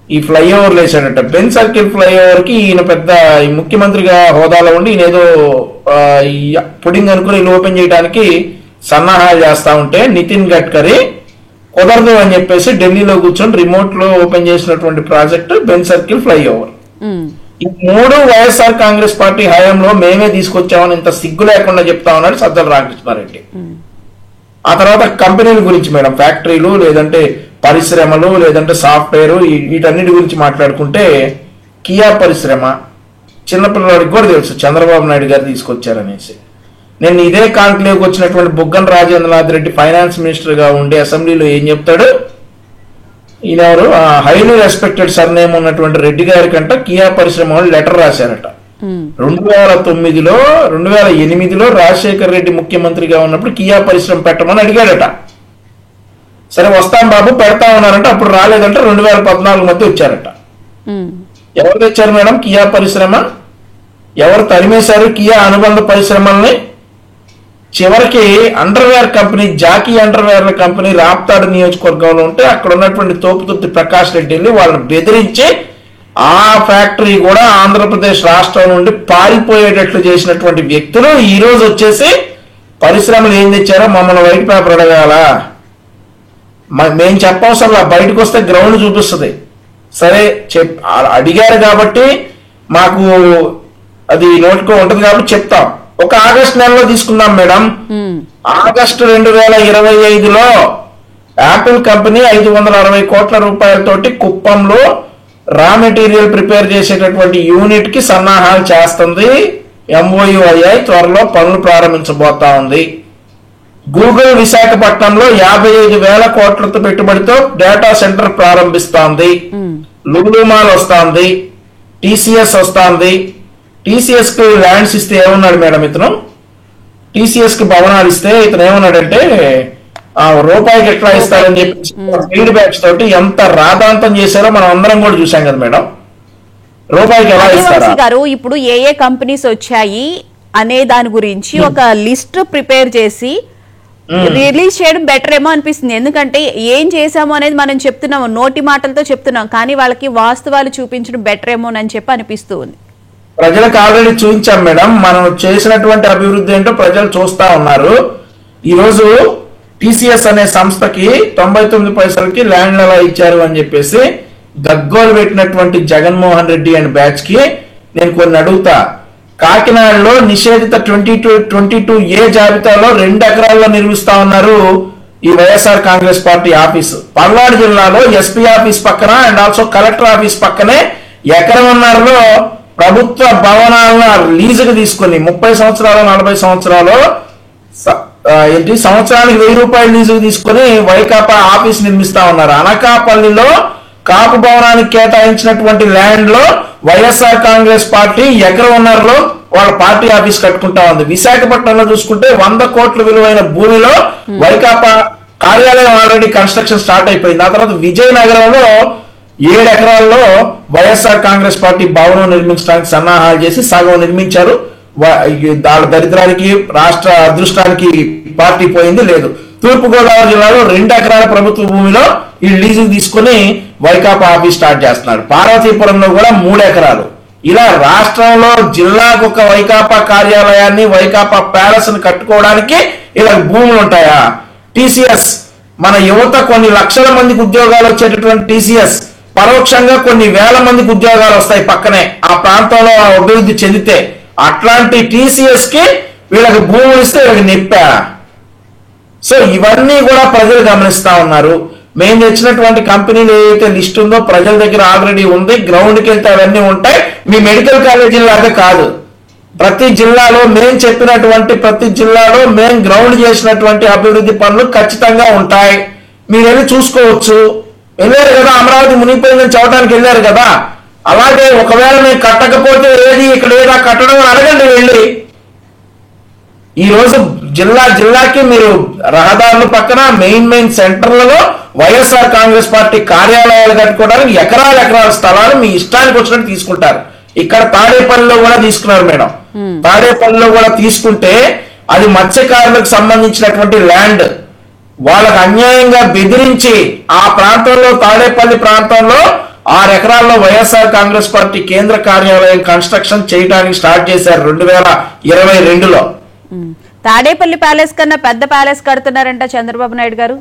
ఈ ఫ్లైఓవర్లు వేసాడట. బెన్ సర్కిల్ ఫ్లైఓవర్ కి ఈయన పెద్ద ముఖ్యమంత్రిగా హోదాలో ఉండి ఈయన ఏదో పుడింగ్ అనుకుని ఇల్లు ఓపెన్ చేయడానికి సన్నాహాలు చేస్తా ఉంటే నితిన్ గడ్కరీ కుదరదు అని చెప్పేసి ఢిల్లీలో కూర్చొని రిమోట్ లో ఓపెన్ చేసినటువంటి ప్రాజెక్ట్ బెన్ సర్కిల్ ఫ్లైఓవర్. ఈ 3 వైఎస్ఆర్ కాంగ్రెస్ పార్టీ హయాంలో మేమే తీసుకొచ్చామని ఇంత సిగ్గు లేకుండా చెప్తా ఉన్నాడు సజ్జల రామకృష్ణారెడ్డి. ఆ తర్వాత కంపెనీల గురించి మేడం, ఫ్యాక్టరీలు లేదంటే పరిశ్రమలు లేదంటే సాఫ్ట్వేర్ వీటన్నిటి గురించి మాట్లాడుకుంటే కియా పరిశ్రమ చిన్నపిల్లవాడికి కూడా తెలుసు చంద్రబాబు నాయుడు గారు తీసుకొచ్చారనేసి. నేను ఇదే కాంక్లేవ్కి వచ్చినటువంటి బుగ్గన రాజేంద్రనాథ్ రెడ్డి ఫైనాన్స్ మినిస్టర్ గా ఉండే అసెంబ్లీలో ఏం చెప్తాడు, ఈయన ఎవరు హైలీ రెస్పెక్టెడ్ సర్నేమ్ ఉన్నటువంటి రెడ్డి గారి కంట కియా పరిశ్రమ వాళ్ళు లెటర్ రాశారట. 2009లో 2008లో రాజశేఖర్ రెడ్డి ముఖ్యమంత్రిగా ఉన్నప్పుడు కియా పరిశ్రమ పెట్టమని అడిగాడట. సరే వస్తాం బాబు పెడతా ఉన్నారంటే అప్పుడు రాలేదంటే 2014 మధ్య వచ్చారట. ఎవరు తెచ్చారు మేడం కియా పరిశ్రమ? ఎవరు తరిమేశారు కియా అనుబంధ పరిశ్రమల్ని? చివరికి underwear company Jockey underwear company Raptadu నియోజకవర్గంలో ఉంటే అక్కడ ఉన్నటువంటి తోపుతుర్తి ప్రకాష్ రెడ్డి వెళ్ళి వాళ్ళని బెదిరించి ఆ ఫ్యాక్టరీ కూడా ఆంధ్రప్రదేశ్ రాష్ట్రం నుండి పారిపోయేటట్లు చేసినటువంటి వ్యక్తులు ఈ రోజు వచ్చేసి పరిశ్రమలు ఏం తెచ్చారో మమ్మల్ని వైట్ పేపర్ అడగాల? మేము చెప్పవసరం, బయటకు వస్తే గ్రౌండ్ చూపిస్తుంది. సరే అడిగారు కాబట్టి మాకు అది నోటుకో ఉంటుంది కాబట్టి చెప్తాం. ఒక ఆగస్టు నెలలో తీసుకున్నాం మేడం. ఆగస్టు 2025లో యాపిల్ కంపెనీ 560 కోట్ల రూపాయలతోటి కుప్పంలో రా మెటీరియల్ ప్రిపేర్ చేసేటటువంటి యూనిట్ కి సన్నాహాలు చేస్తుంది. MOU అయ్యాయి, త్వరలో పనులు ప్రారంభించబోతా ఉంది. గూగుల్ విశాఖపట్నంలో 55,000 కోట్లతో పెట్టుబడితో డేటా సెంటర్ ప్రారంభిస్తోంది. లులు మాల్ వస్తోంది, TCS వస్తోంది. TCS కి ల్యాండ్స్ ఇస్తే ఏమన్నాడు మేడం ఇతను? TCS కి భవనాలు ఇస్తే ఇతను ఏమన్నాడంటే రూపాయికి ఎట్లా ఇస్తారని చెప్పి ఫీడ్ బ్యాక్స్ తోటి ఎంత రాదాంతం చేశారో మనం అందరం కూడా చూసాం కదా మేడం. రూపాయికి ఎలా ఇస్తారా గారు? ఇప్పుడు ఏ కంపెనీస్ వచ్చాయి అనే దాని గురించి ఒక లిస్ట్ ప్రిపేర్ చేసి రిలీజ్ చేయడం బెటర్ ఏమో అనిపిస్తుంది. ఎందుకంటే ఏం చేసాము అనేది మనం చెప్తున్నాము, నోటి మాటలతో చెప్తున్నాం, కానీ వాళ్ళకి వాస్తవాలు చూపించడం బెటర్ ఏమో అని చెప్పి అనిపిస్తూ ఉంది. ప్రజలకు ఆల్రెడీ చూపించాం మేడం, మనం చేసినటువంటి అభివృద్ధి ఏంటో ప్రజలు చూస్తా ఉన్నారు. ఈరోజు TCS అనే సంస్థకి 99 పైసలకి ల్యాండ్ ఎలా ఇచ్చారు అని చెప్పేసి గగ్గోలు పెట్టినటువంటి జగన్మోహన్ రెడ్డి అండ్ బ్యాచ్ కి నేను కొన్ని అడుగుతా. కాకినాడలో నిషేధిత 22A జాబితాలో 2 ఎకరాల్లో నిర్మిస్తా ఉన్నారు ఈ వైఎస్ఆర్ కాంగ్రెస్ పార్టీ ఆఫీసు. పల్నాడు జిల్లాలో SP ఆఫీస్ పక్కన అండ్ ఆల్సో కలెక్టర్ ఆఫీస్ పక్కనే ఎకరన్నరలో ప్రభుత్వ భవనాలను లీజుకు తీసుకుని 30 సంవత్సరాలు 40 సంవత్సరాలు సంవత్సరానికి 1000 రూపాయలు లీజుకు తీసుకుని వైకాపా ఆఫీస్ నిర్మిస్తా ఉన్నారు. అనకాపల్లిలో కాపు భవనానికి కేటాయించినటువంటి ల్యాండ్ లో వైఎస్ఆర్ కాంగ్రెస్ పార్టీ ఎకరన్నరలో వాళ్ళ పార్టీ ఆఫీస్ కట్టుకుంటా ఉంది. విశాఖపట్నంలో చూసుకుంటే 100 కోట్ల విలువైన భూమిలో వైకాపా కార్యాలయం ఆల్రెడీ కన్స్ట్రక్షన్ స్టార్ట్ అయిపోయింది. ఆ తర్వాత విజయనగరంలో 7 ఎకరాల్లో వైఎస్ఆర్ కాంగ్రెస్ పార్టీ భవనం నిర్మించడానికి సన్నాహాలు చేసి సగం నిర్మించారు. దాని దరిద్రానికి రాష్ట్ర అదృష్టానికి పార్టీ పోయింది లేదు. తూర్పుగోదావరి జిల్లాలో 2 ఎకరాల ప్రభుత్వ భూమిలో ఈ లీజు తీసుకుని వైకాపా ఆఫీస్ స్టార్ట్ చేస్తున్నాడు. పార్వతీపురంలో కూడా 3 ఎకరాలు. ఇలా రాష్ట్రంలో జిల్లాకు ఒక వైకాపా కార్యాలయాన్ని వైకాపా ప్యాలెస్ ని కట్టుకోవడానికి ఇలా భూములు ఉంటాయా? టీసీఎస్ మన యువత కొన్ని లక్షల మందికి ఉద్యోగాలు వచ్చేటటువంటి టీసీఎస్ పరోక్షంగా కొన్ని వేల మందికి ఉద్యోగాలు వస్తాయి పక్కనే ఆ ప్రాంతంలో అభివృద్ధి చెందితే. అట్లాంటి టీసీఎస్ కి వీళ్ళకి భూములు ఇస్తే వీళ్ళకి నెప్పా. సో ఇవన్నీ కూడా ప్రజలు గమనిస్తా ఉన్నారు. మేము తెచ్చినటువంటి కంపెనీలు ఏదైతే లిస్ట్ ఉందో ప్రజల దగ్గర ఆల్రెడీ ఉంది. గ్రౌండ్కి వెళ్తే అవన్నీ ఉంటాయి. మీ మెడికల్ కాలేజీలాగా కాదు, ప్రతి జిల్లాలో మేము చెప్పినటువంటి ప్రతి జిల్లాలో మేము గ్రౌండ్ చేసినటువంటి అభివృద్ధి పనులు ఖచ్చితంగా ఉంటాయి. మీరు వెళ్ళి చూసుకోవచ్చు. వెళ్ళారు కదా, అమరావతి మునిగిపోయిందని చెప్పడానికి వెళ్ళారు కదా. అలాగే ఒకవేళ మేము కట్టకపోతే ఏది ఇక్కడ ఏదా కట్టడం అడగండి వెళ్ళి. ఈ రోజు జిల్లాకి మీరు రహదారుల పక్కన మెయిన్ సెంటర్లలో వైఎస్ఆర్ కాంగ్రెస్ పార్టీ కార్యాలయాలు కట్టుకోవడానికి ఎకరాల స్థలాలు మీ ఇష్టానికి వచ్చినట్టు తీసుకుంటారు. ఇక్కడ తాడేపల్లిలో కూడా తీసుకున్నారు మేడం. తాడేపల్లిలో కూడా తీసుకుంటే అది మత్స్యకారులకు సంబంధించినటువంటి ల్యాండ్. వాళ్ళకు అన్యాయంగా బెదిరించి ఆ ప్రాంతంలో తాడేపల్లి ప్రాంతంలో 6 ఎకరాల్లో వైఎస్ఆర్ కాంగ్రెస్ పార్టీ కేంద్ర కార్యాలయం కన్స్ట్రక్షన్ చేయడానికి స్టార్ట్ చేశారు 2022లో. తాడేపల్లి ప్యాలెస్ కన్నా పెద్ద ప్యాలెస్ కడుతున్నారంట చంద్రబాబు నాయుడు గారు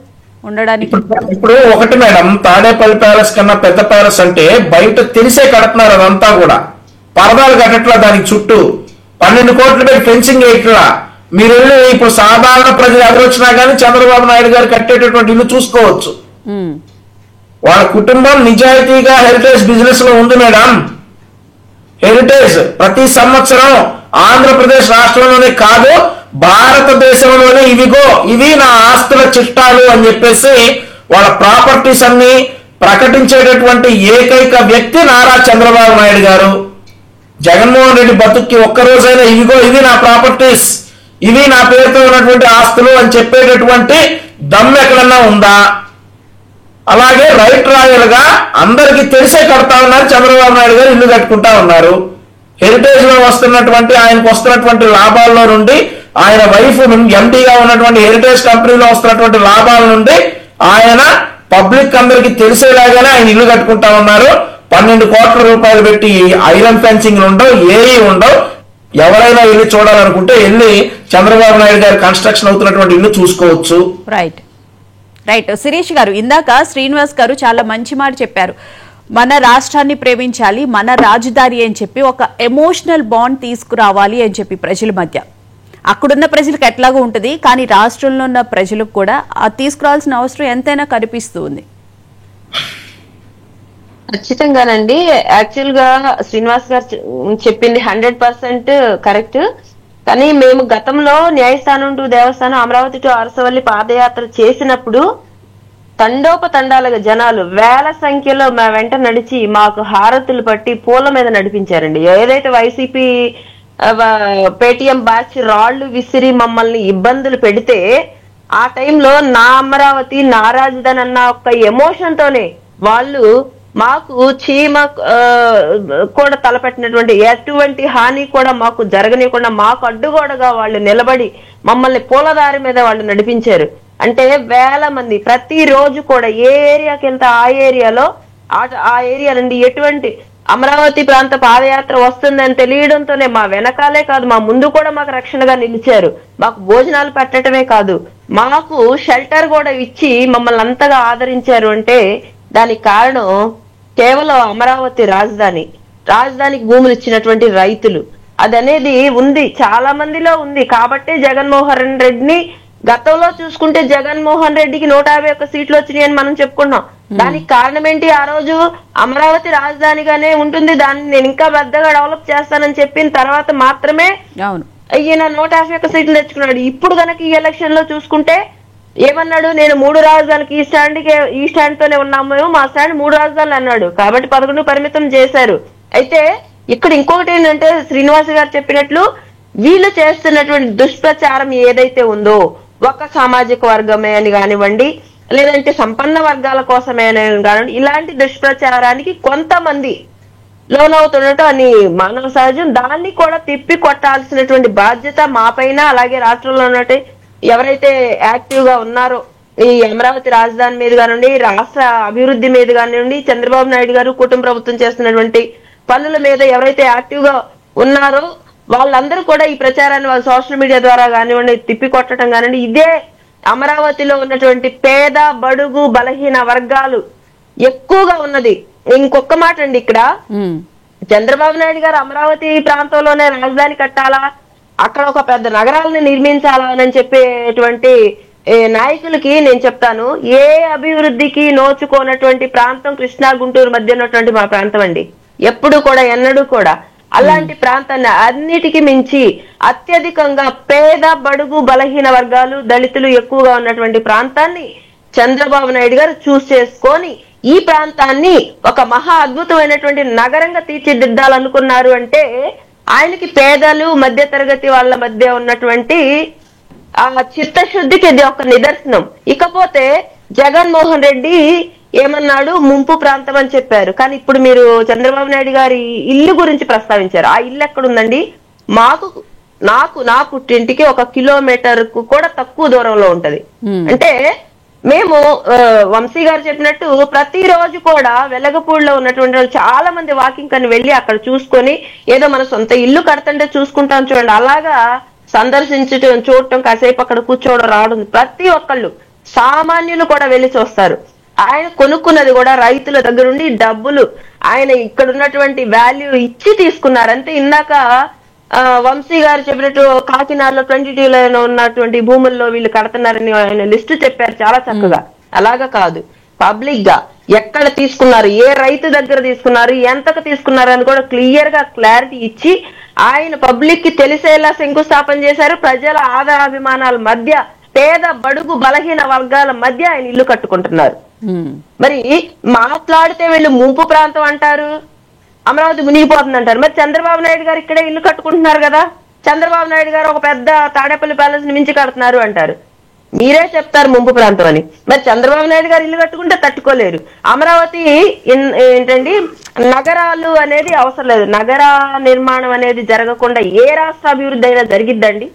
ఉండడానికి. ఇప్పుడు ఒకటి మేడం, తాడేపల్లి ప్యాలెస్ కన్నా పెద్ద ప్యాలెస్ అంటే బయట తెలిసే కడుతున్నారు. అదంతా కూడా పరదాలు కట్టట్లా, దానికి చుట్టూ 12 కోట్లు పెట్టి ఫెన్సింగ్ వేయట్లా. మీరు వెళ్ళి ఇప్పుడు సాధారణ ప్రజలు ఎవరు వచ్చినా కానీ చంద్రబాబు నాయుడు గారు కట్టేటటువంటి ఇల్లు చూసుకోవచ్చు. వాళ్ళ కుటుంబం నిజాయితీగా హెరిటేజ్ బిజినెస్ లో ఉంది మేడం. హెరిటేజ్ ప్రతి సంవత్సరం ఆంధ్రప్రదేశ్ రాష్ట్రంలోనే కాదు భారతదేశంలోనే ఇవి నా ఆస్తుల చిట్టాలు అని చెప్పేసి వాళ్ళ ప్రాపర్టీస్ అన్ని ప్రకటించేటటువంటి ఏకైక వ్యక్తి నారా చంద్రబాబు నాయుడు గారు. జగన్మోహన్ రెడ్డి బతుక్కి ఒక్కరోజైనా ఇవి నా ప్రాపర్టీస్, ఇవి నా పేరుతో ఉన్నటువంటి ఆస్తులు అని చెప్పేటటువంటి దమ్ము ఎక్కడన్నా ఉందా? అలాగే రైట్ రాయల్ గా అందరికీ తెలిసే కడతా ఉన్నారు. చంద్రబాబు నాయుడు గారు ఇల్లు కట్టుకుంటా ఉన్నారు. హెరిటేజ్ లో వస్తున్నటువంటి ఆయనకు వస్తున్నటువంటి లాభాల్లో నుండి ఆయన వైఫ్ ఎండీగా ఉన్నటువంటి హెరిటేజ్ కంపెనీలో వస్తున్నటువంటి లాభాల నుండి ఆయన పబ్లిక్ అందరికి తెలిసేలాగానే ఆయన ఇల్లు కట్టుకుంటా ఉన్నారు. 12 కోట్ల రూపాయలు పెట్టి ఐరన్ ఫెన్సింగ్ ఉండవు, ఏఈ ఉండవు. ఎవరైనా వెళ్ళి చూడాలనుకుంటే వెళ్ళి చంద్రబాబు నాయుడు గారి కన్స్ట్రక్షన్ అవుతున్నటువంటి ఇల్లు చూసుకోవచ్చు. రైట్. శిరీష్ గారు, ఇందాక శ్రీనివాస్ గారు చాలా మంచి మాట చెప్పారు. మన రాష్ట్రాన్ని ప్రేమించాలి, మన రాజధాని అని చెప్పి ఒక ఎమోషనల్ బాండ్ తీసుకురావాలి అని చెప్పి ప్రజల మధ్య. అక్కడున్న ప్రజలకు ఎట్లాగో ఉంటుంది, కానీ రాష్ట్రంలో ఉన్న ప్రజలకు కూడా తీసుకురావాల్సిన అవసరం ఎంతైనా కనిపిస్తుంది. ఖచ్చితంగానండి. యాక్చువల్ గా శ్రీనివాస్ గారు చెప్పింది 100% కరెక్ట్. కానీ మేము గతంలో న్యాయస్థానం to Devasthanam, Amaravati to Arasavalli పాదయాత్ర చేసినప్పుడు తండోపతండాలుగా జనాలు వేల సంఖ్యలో మా వెంట నడిచి మాకు హారతులు పట్టి పూల మీద నడిపించారండి. ఏదైతే వైసీపీ పేటిఎం బ్యాచ్ రాళ్లు విసిరి మమ్మల్ని ఇబ్బందులు పెడితే ఆ టైంలో నా అమరావతి నా రాజధాని అన్న ఒక ఎమోషన్ తోనే వాళ్ళు మాకు చీమ కూడా తలపెట్టినటువంటి ఎటువంటి హాని కూడా మాకు జరగనీయకుండా మాకు అడ్డుగోడగా వాళ్ళు నిలబడి మమ్మల్ని పూలదారి మీద వాళ్ళు నడిపించారు. అంటే వేల మంది ప్రతి రోజు కూడా ఏ ఏరియాకి వెళ్తే ఆ ఏరియా నుండి ఎటువంటి అమరావతి ప్రాంత పాదయాత్ర వస్తుందని తెలియడంతోనే మా వెనకాలే కాదు మా ముందు కూడా మాకు రక్షణగా నిలిచారు. మాకు భోజనాలు పెట్టడమే కాదు మాకు షెల్టర్ కూడా ఇచ్చి మమ్మల్ని అంతగా ఆదరించారు. అంటే దానికి కారణం కేవలం అమరావతి రాజధానికి భూములు ఇచ్చినటువంటి రైతులు. అదనేది ఉంది, చాలా మందిలో ఉంది. కాబట్టే జగన్మోహన్ రెడ్డిని గతంలో చూసుకుంటే జగన్మోహన్ రెడ్డికి 151 సీట్లు వచ్చినాయి అని మనం చెప్పుకున్నాం. దానికి కారణం ఏంటి? ఆ రోజు అమరావతి రాజధానిగానే ఉంటుంది, దాన్ని నేను ఇంకా పెద్దగా డెవలప్ చేస్తానని చెప్పిన తర్వాత మాత్రమే ఈయన 151 సీట్లు తెచ్చుకున్నాడు. ఇప్పుడు కనుక ఈ ఎలక్షన్ లో చూసుకుంటే ఏమన్నాడు? నేను 3 రాజధానికి ఈ స్టాండ్ తోనే ఉన్నాము, మా స్టాండ్ 3 రాజధానులు అన్నాడు. కాబట్టి 11 పరిమితం చేశారు. అయితే ఇక్కడ ఇంకొకటి ఏంటంటే శ్రీనివాస్ గారు చెప్పినట్లు వీళ్ళు చేస్తున్నటువంటి దుష్ప్రచారం ఏదైతే ఉందో ఒక సామాజిక వర్గమే అని కానివ్వండి, లేదంటే సంపన్న వర్గాల కోసమే అని కానివ్వండి, ఇలాంటి దుష్ప్రచారానికి కొంతమంది లోనవుతున్నట్టు అని మానవ సహజం. దాన్ని కూడా తిప్పి కొట్టాల్సినటువంటి బాధ్యత మా పైన, అలాగే రాష్ట్రంలో ఉన్నట్టు ఎవరైతే యాక్టివ్ గా ఉన్నారో ఈ అమరావతి రాజధాని మీద కానివ్వండి, రాష్ట్ర అభివృద్ధి మీద కానివ్వండి, చంద్రబాబు నాయుడు గారు కుటుంబ ప్రభుత్వం చేస్తున్నటువంటి పనుల మీద ఎవరైతే యాక్టివ్ గా ఉన్నారో వాళ్ళందరూ కూడా ఈ ప్రచారాన్ని వాళ్ళ సోషల్ మీడియా ద్వారా కానివ్వండి, తిప్పికొట్టడం కానివ్వండి, ఇదే అమరావతిలో ఉన్నటువంటి పేద బడుగు బలహీన వర్గాలు ఎక్కువగా ఉన్నది. ఇంకొక మాట అండి, ఇక్కడ చంద్రబాబు నాయుడు గారు అమరావతి ప్రాంతంలోనే రాజధాని కట్టాలా, అక్కడ ఒక పెద్ద నగరాలను నిర్మించాలా అని చెప్పేటువంటి నాయకులకి నేను చెప్తాను, ఏ అభివృద్ధికి నోచుకోనటువంటి ప్రాంతం కృష్ణా గుంటూరు మధ్య ఉన్నటువంటి మా ప్రాంతం అండి. ఎప్పుడు కూడా ఎన్నడూ కూడా అలాంటి ప్రాంతాన్ని అన్నిటికీ మించి అత్యధికంగా పేద బడుగు బలహీన వర్గాలు దళితులు ఎక్కువగా ఉన్నటువంటి ప్రాంతాన్ని చంద్రబాబు నాయుడు గారు చూస్ చేసుకొని ఈ ప్రాంతాన్ని ఒక మహా అద్భుతమైనటువంటి నగరంగా తీర్చిదిద్దాలనుకున్నారు అంటే ఆయనకి పేదలు మధ్య తరగతి వాళ్ళ మధ్య ఉన్నటువంటి ఆ చిత్తశుద్ధికి ఇది ఒక నిదర్శనం. ఇకపోతే జగన్మోహన్ రెడ్డి ఏమన్నాడు, ముంపు ప్రాంతం అని చెప్పారు. కానీ ఇప్పుడు మీరు చంద్రబాబు నాయుడు గారి ఇల్లు గురించి ప్రస్తావించారు. ఆ ఇల్లు ఎక్కడుందండి? నా పుట్టింటికి 1 కిలోమీటర్ కు కూడా తక్కువ దూరంలో ఉంటది. అంటే మేము వంశీ గారు చెప్పినట్టు ప్రతిరోజు కూడా వెలగపూడిలో ఉన్నటువంటి వాళ్ళు చాలా మంది వాకింగ్ అని వెళ్ళి అక్కడ చూసుకొని ఏదో మన సొంత ఇల్లు కడతంటే చూసుకుంటాం చూడండి, అలాగా సందర్శించడం, చూడటం, కాసేపు అక్కడ కూర్చోవడం, రావడం ప్రతి ఒక్కళ్ళు సామాన్యులు కూడా వెళ్ళి చూస్తారు. ఆయన కొనుక్కున్నది కూడా రైతుల దగ్గర నుండి డబ్బులు ఆయన ఇక్కడ ఉన్నటువంటి వాల్యూ ఇచ్చి తీసుకున్నారు. అంతే ఇందాక వంశీ గారు చెప్పినట్టు కాకినాడలో 22లో ఉన్నటువంటి భూముల్లో వీళ్ళు కడుతున్నారని ఆయన లిస్టు చెప్పారు చాలా చక్కగా. అలాగా కాదు, పబ్లిక్ గా ఎక్కడ తీసుకున్నారు, ఏ రైతు దగ్గర తీసుకున్నారు, ఎంతకు తీసుకున్నారు అని కూడా క్లియర్ గా క్లారిటీ ఇచ్చి ఆయన పబ్లిక్ కి తెలిసేలా శంకుస్థాపన చేశారు. ప్రజల ఆదరాభిమానాల మధ్య పేద బడుగు బలహీన వర్గాల మధ్య ఆయన ఇల్లు కట్టుకుంటున్నారు. మరి మాట్లాడితే వీళ్ళు ముంపు ప్రాంతం అంటారు, అమరావతి మునిగిపోతుంది అంటారు. మరి చంద్రబాబు నాయుడు గారు ఇక్కడే ఇల్లు కట్టుకుంటున్నారు కదా, చంద్రబాబు నాయుడు గారు ఒక పెద్ద తాడేపల్లి ప్యాలెస్ ని మించి కడుతున్నారు అంటారు. మీరే చెప్తారు ముంపు ప్రాంతం అని. మరి చంద్రబాబు నాయుడు గారు ఇల్లు కట్టుకుంటే తట్టుకోలేరు. అమరావతి ఏంటండి, నగరాలు అనేది అవసరం లేదు. నగర నిర్మాణం అనేది జరగకుండా ఏ రాష్ట్ర అభివృద్ధి అయినా జరిగిద్దండి?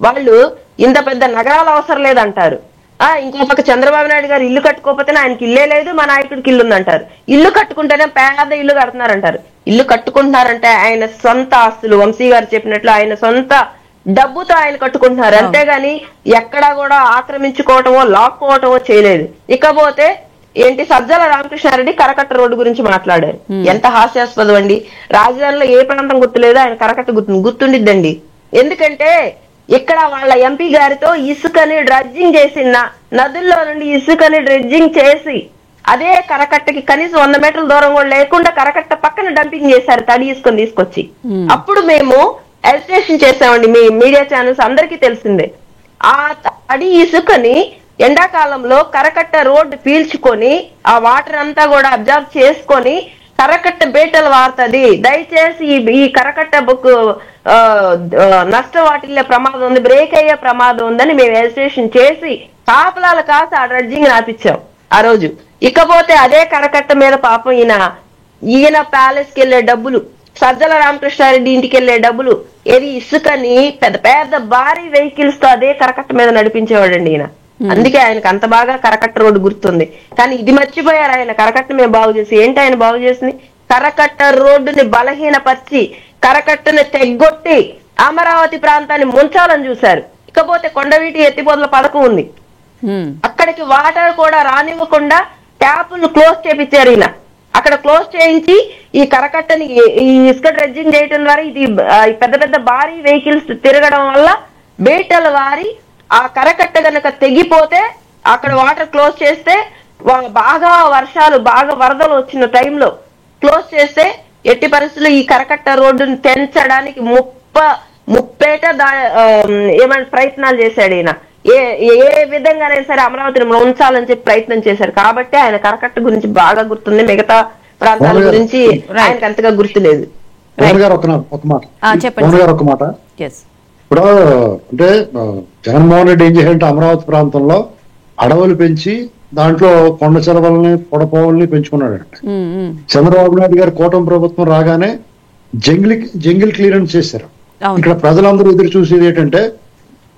వాళ్ళు ఇంత పెద్ద నగరాలు అవసరం లేదంటారు. ఇంకో పక్క చంద్రబాబు నాయుడు గారు ఇల్లు కట్టుకోకపోతే ఆయనకి ఇల్లే లేదు, మా నాయకుడికి ఇల్లు ఉందంటారు. ఇల్లు కట్టుకుంటేనే పేద ఇల్లు కడుతున్నారంటారు. ఇల్లు కట్టుకుంటున్నారంటే ఆయన సొంత ఆస్తులు, వంశీ గారు చెప్పినట్లు ఆయన సొంత డబ్బుతో ఆయన కట్టుకుంటున్నారు. అంతేగాని ఎక్కడా కూడా ఆక్రమించుకోవటమో లాక్కోవటమో చేయలేదు. ఇకపోతే ఏంటి, సజ్జల రామకృష్ణారెడ్డి కరకట్ట రోడ్డు గురించి మాట్లాడారు. ఎంత హాస్యాస్పదం అండి. రాజధానిలో ఏ ప్రాంతం గుర్తులేదు, ఆయన కరకట్ట గుర్తుండిద్దండి. ఎందుకంటే ఇక్కడ వాళ్ళ ఎంపీ గారితో ఇసుకని డ్రెడ్జింగ్ చేసి నదుల్లో నుండి ఇసుకని డ్రెడ్జింగ్ చేసి అదే కరకట్టకి కనీసం 100 మీటర్ల దూరం కూడా లేకుండా కరకట్ట పక్కన డంపింగ్ చేశారు తడి ఇసుకని తీసుకొచ్చి. అప్పుడు మేము ఎలిస్ట్రేషన్ చేసామండి, మీ మీడియా ఛానల్స్ అందరికీ తెలిసిందే. ఆ తడి ఇసుకని ఎండాకాలంలో కరకట్ట రోడ్డు పీల్చుకొని ఆ వాటర్ అంతా కూడా అబ్జర్వ్ చేసుకొని కరకట్ట బేటలు వారుతుంది. దయచేసి ఈ కరకట్ట బుక్ నష్టం వాటిల్లే ప్రమాదం ఉంది, బ్రేక్ అయ్యే ప్రమాదం ఉందని మేము ఎలిస్ట్రేషన్ చేసి కాపలాల కాసి ఆ డ్రెడ్జింగ్ ఆపిచ్చాం ఆ రోజు. ఇకపోతే అదే కరకట్ట మీద పాపం ఈయన ప్యాలెస్ కి వెళ్లే డబ్బులు, సజ్జల రామకృష్ణారెడ్డి ఇంటికి వెళ్లే డబ్బులు, ఏది ఇసుకని పెద్ద పెద్ద భారీ వెహికల్స్ తో అదే కరకట్ట మీద నడిపించేవాడండి ఈయన. అందుకే ఆయనకు అంత బాగా కరకట్ట రోడ్డు గుర్తుంది. కానీ ఇది మర్చిపోయారు ఆయన, కరకట్ట మేము బాగు చేసి. ఏంటి ఆయన బాగు చేసింది? కరకట్ట రోడ్డుని బలహీనపరిచి కరకట్టని తెగ్గొట్టి అమరావతి ప్రాంతాన్ని ముంచాలని చూశారు. ఇకపోతే కొండవీటి ఎత్తిపోతల పథకం ఉంది, అక్కడికి వాటర్ కూడా రానివ్వకుండా ట్యాపులు క్లోజ్ చేపించారు ఈయన. అక్కడ క్లోజ్ చేయించి ఈ కరకట్టని ఈ ఇసుక డ్రెడ్జింగ్ చేయడం ద్వారా ఇది పెద్ద పెద్ద భారీ వెహికల్స్ తిరగడం వల్ల బేటల వారి ఆ కరకట్ట గనక తెగిపోతే అక్కడ వాటర్ క్లోజ్ చేస్తే బాగా వర్షాలు బాగా వరదలు వచ్చిన టైంలో క్లోజ్ చేస్తే ఎట్టి పరిస్థితుల్లో ఈ కరకట్ట రోడ్డును తెంచడానికి ముప్పేట ఏమైనా ప్రయత్నాలు చేశాడు ఈయన. ఏ విధంగానైనా సరే అమరావతిని ఉంచాలని చెప్పి ప్రయత్నం చేశారు. కాబట్టి ఆయన కరకట్ట గురించి బాగా గుర్తుంది, మిగతా ప్రాంతాల గురించి ఆయనకు అంతగా గుర్తులేదు. ఒక మాట ఇప్పుడు అంటే జగన్మోహన్ రెడ్డి ఏం చేయాలంటే అమరావతి ప్రాంతంలో అడవులు పెంచి దాంట్లో కొండ చెరవల్ని పొడపోవల్ని పెంచుకున్నాడంట. చంద్రబాబు నాయుడు గారు కూటమి ప్రభుత్వం రాగానే జంగిల్ క్లియరెన్స్ చేశారు. ఇక్కడ ప్రజలందరూ ఎదురు చూసేది ఏంటంటే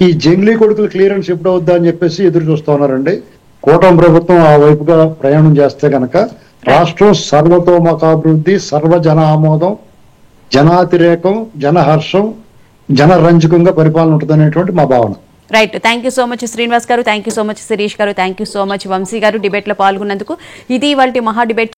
ఈ జంగిలీ కొడుకులు క్లియరెన్స్ ఎప్పుడు అవుద్దా అని చెప్పేసి ఎదురు చూస్తా ఉన్నారండి. కూటమి ప్రభుత్వం ఆ వైపుగా ప్రయాణం చేస్తే గనక రాష్ట్రం సర్వతోముఖాభివృద్ధి, సర్వజన ఆమోదం జనాతిరేకం, జనహర్షం, జనరంజకంగా పరిపాలన ఉంటుంది అనేటువంటి మా భావన. Right. Thank you so much Srinivas గారు, thank you so much Sirish గారు, thank you so much Vamsi గారు డిబేట్లో పాల్గొన్నందుకు. ఇది ఇవాల్టి మహా డిబేట్.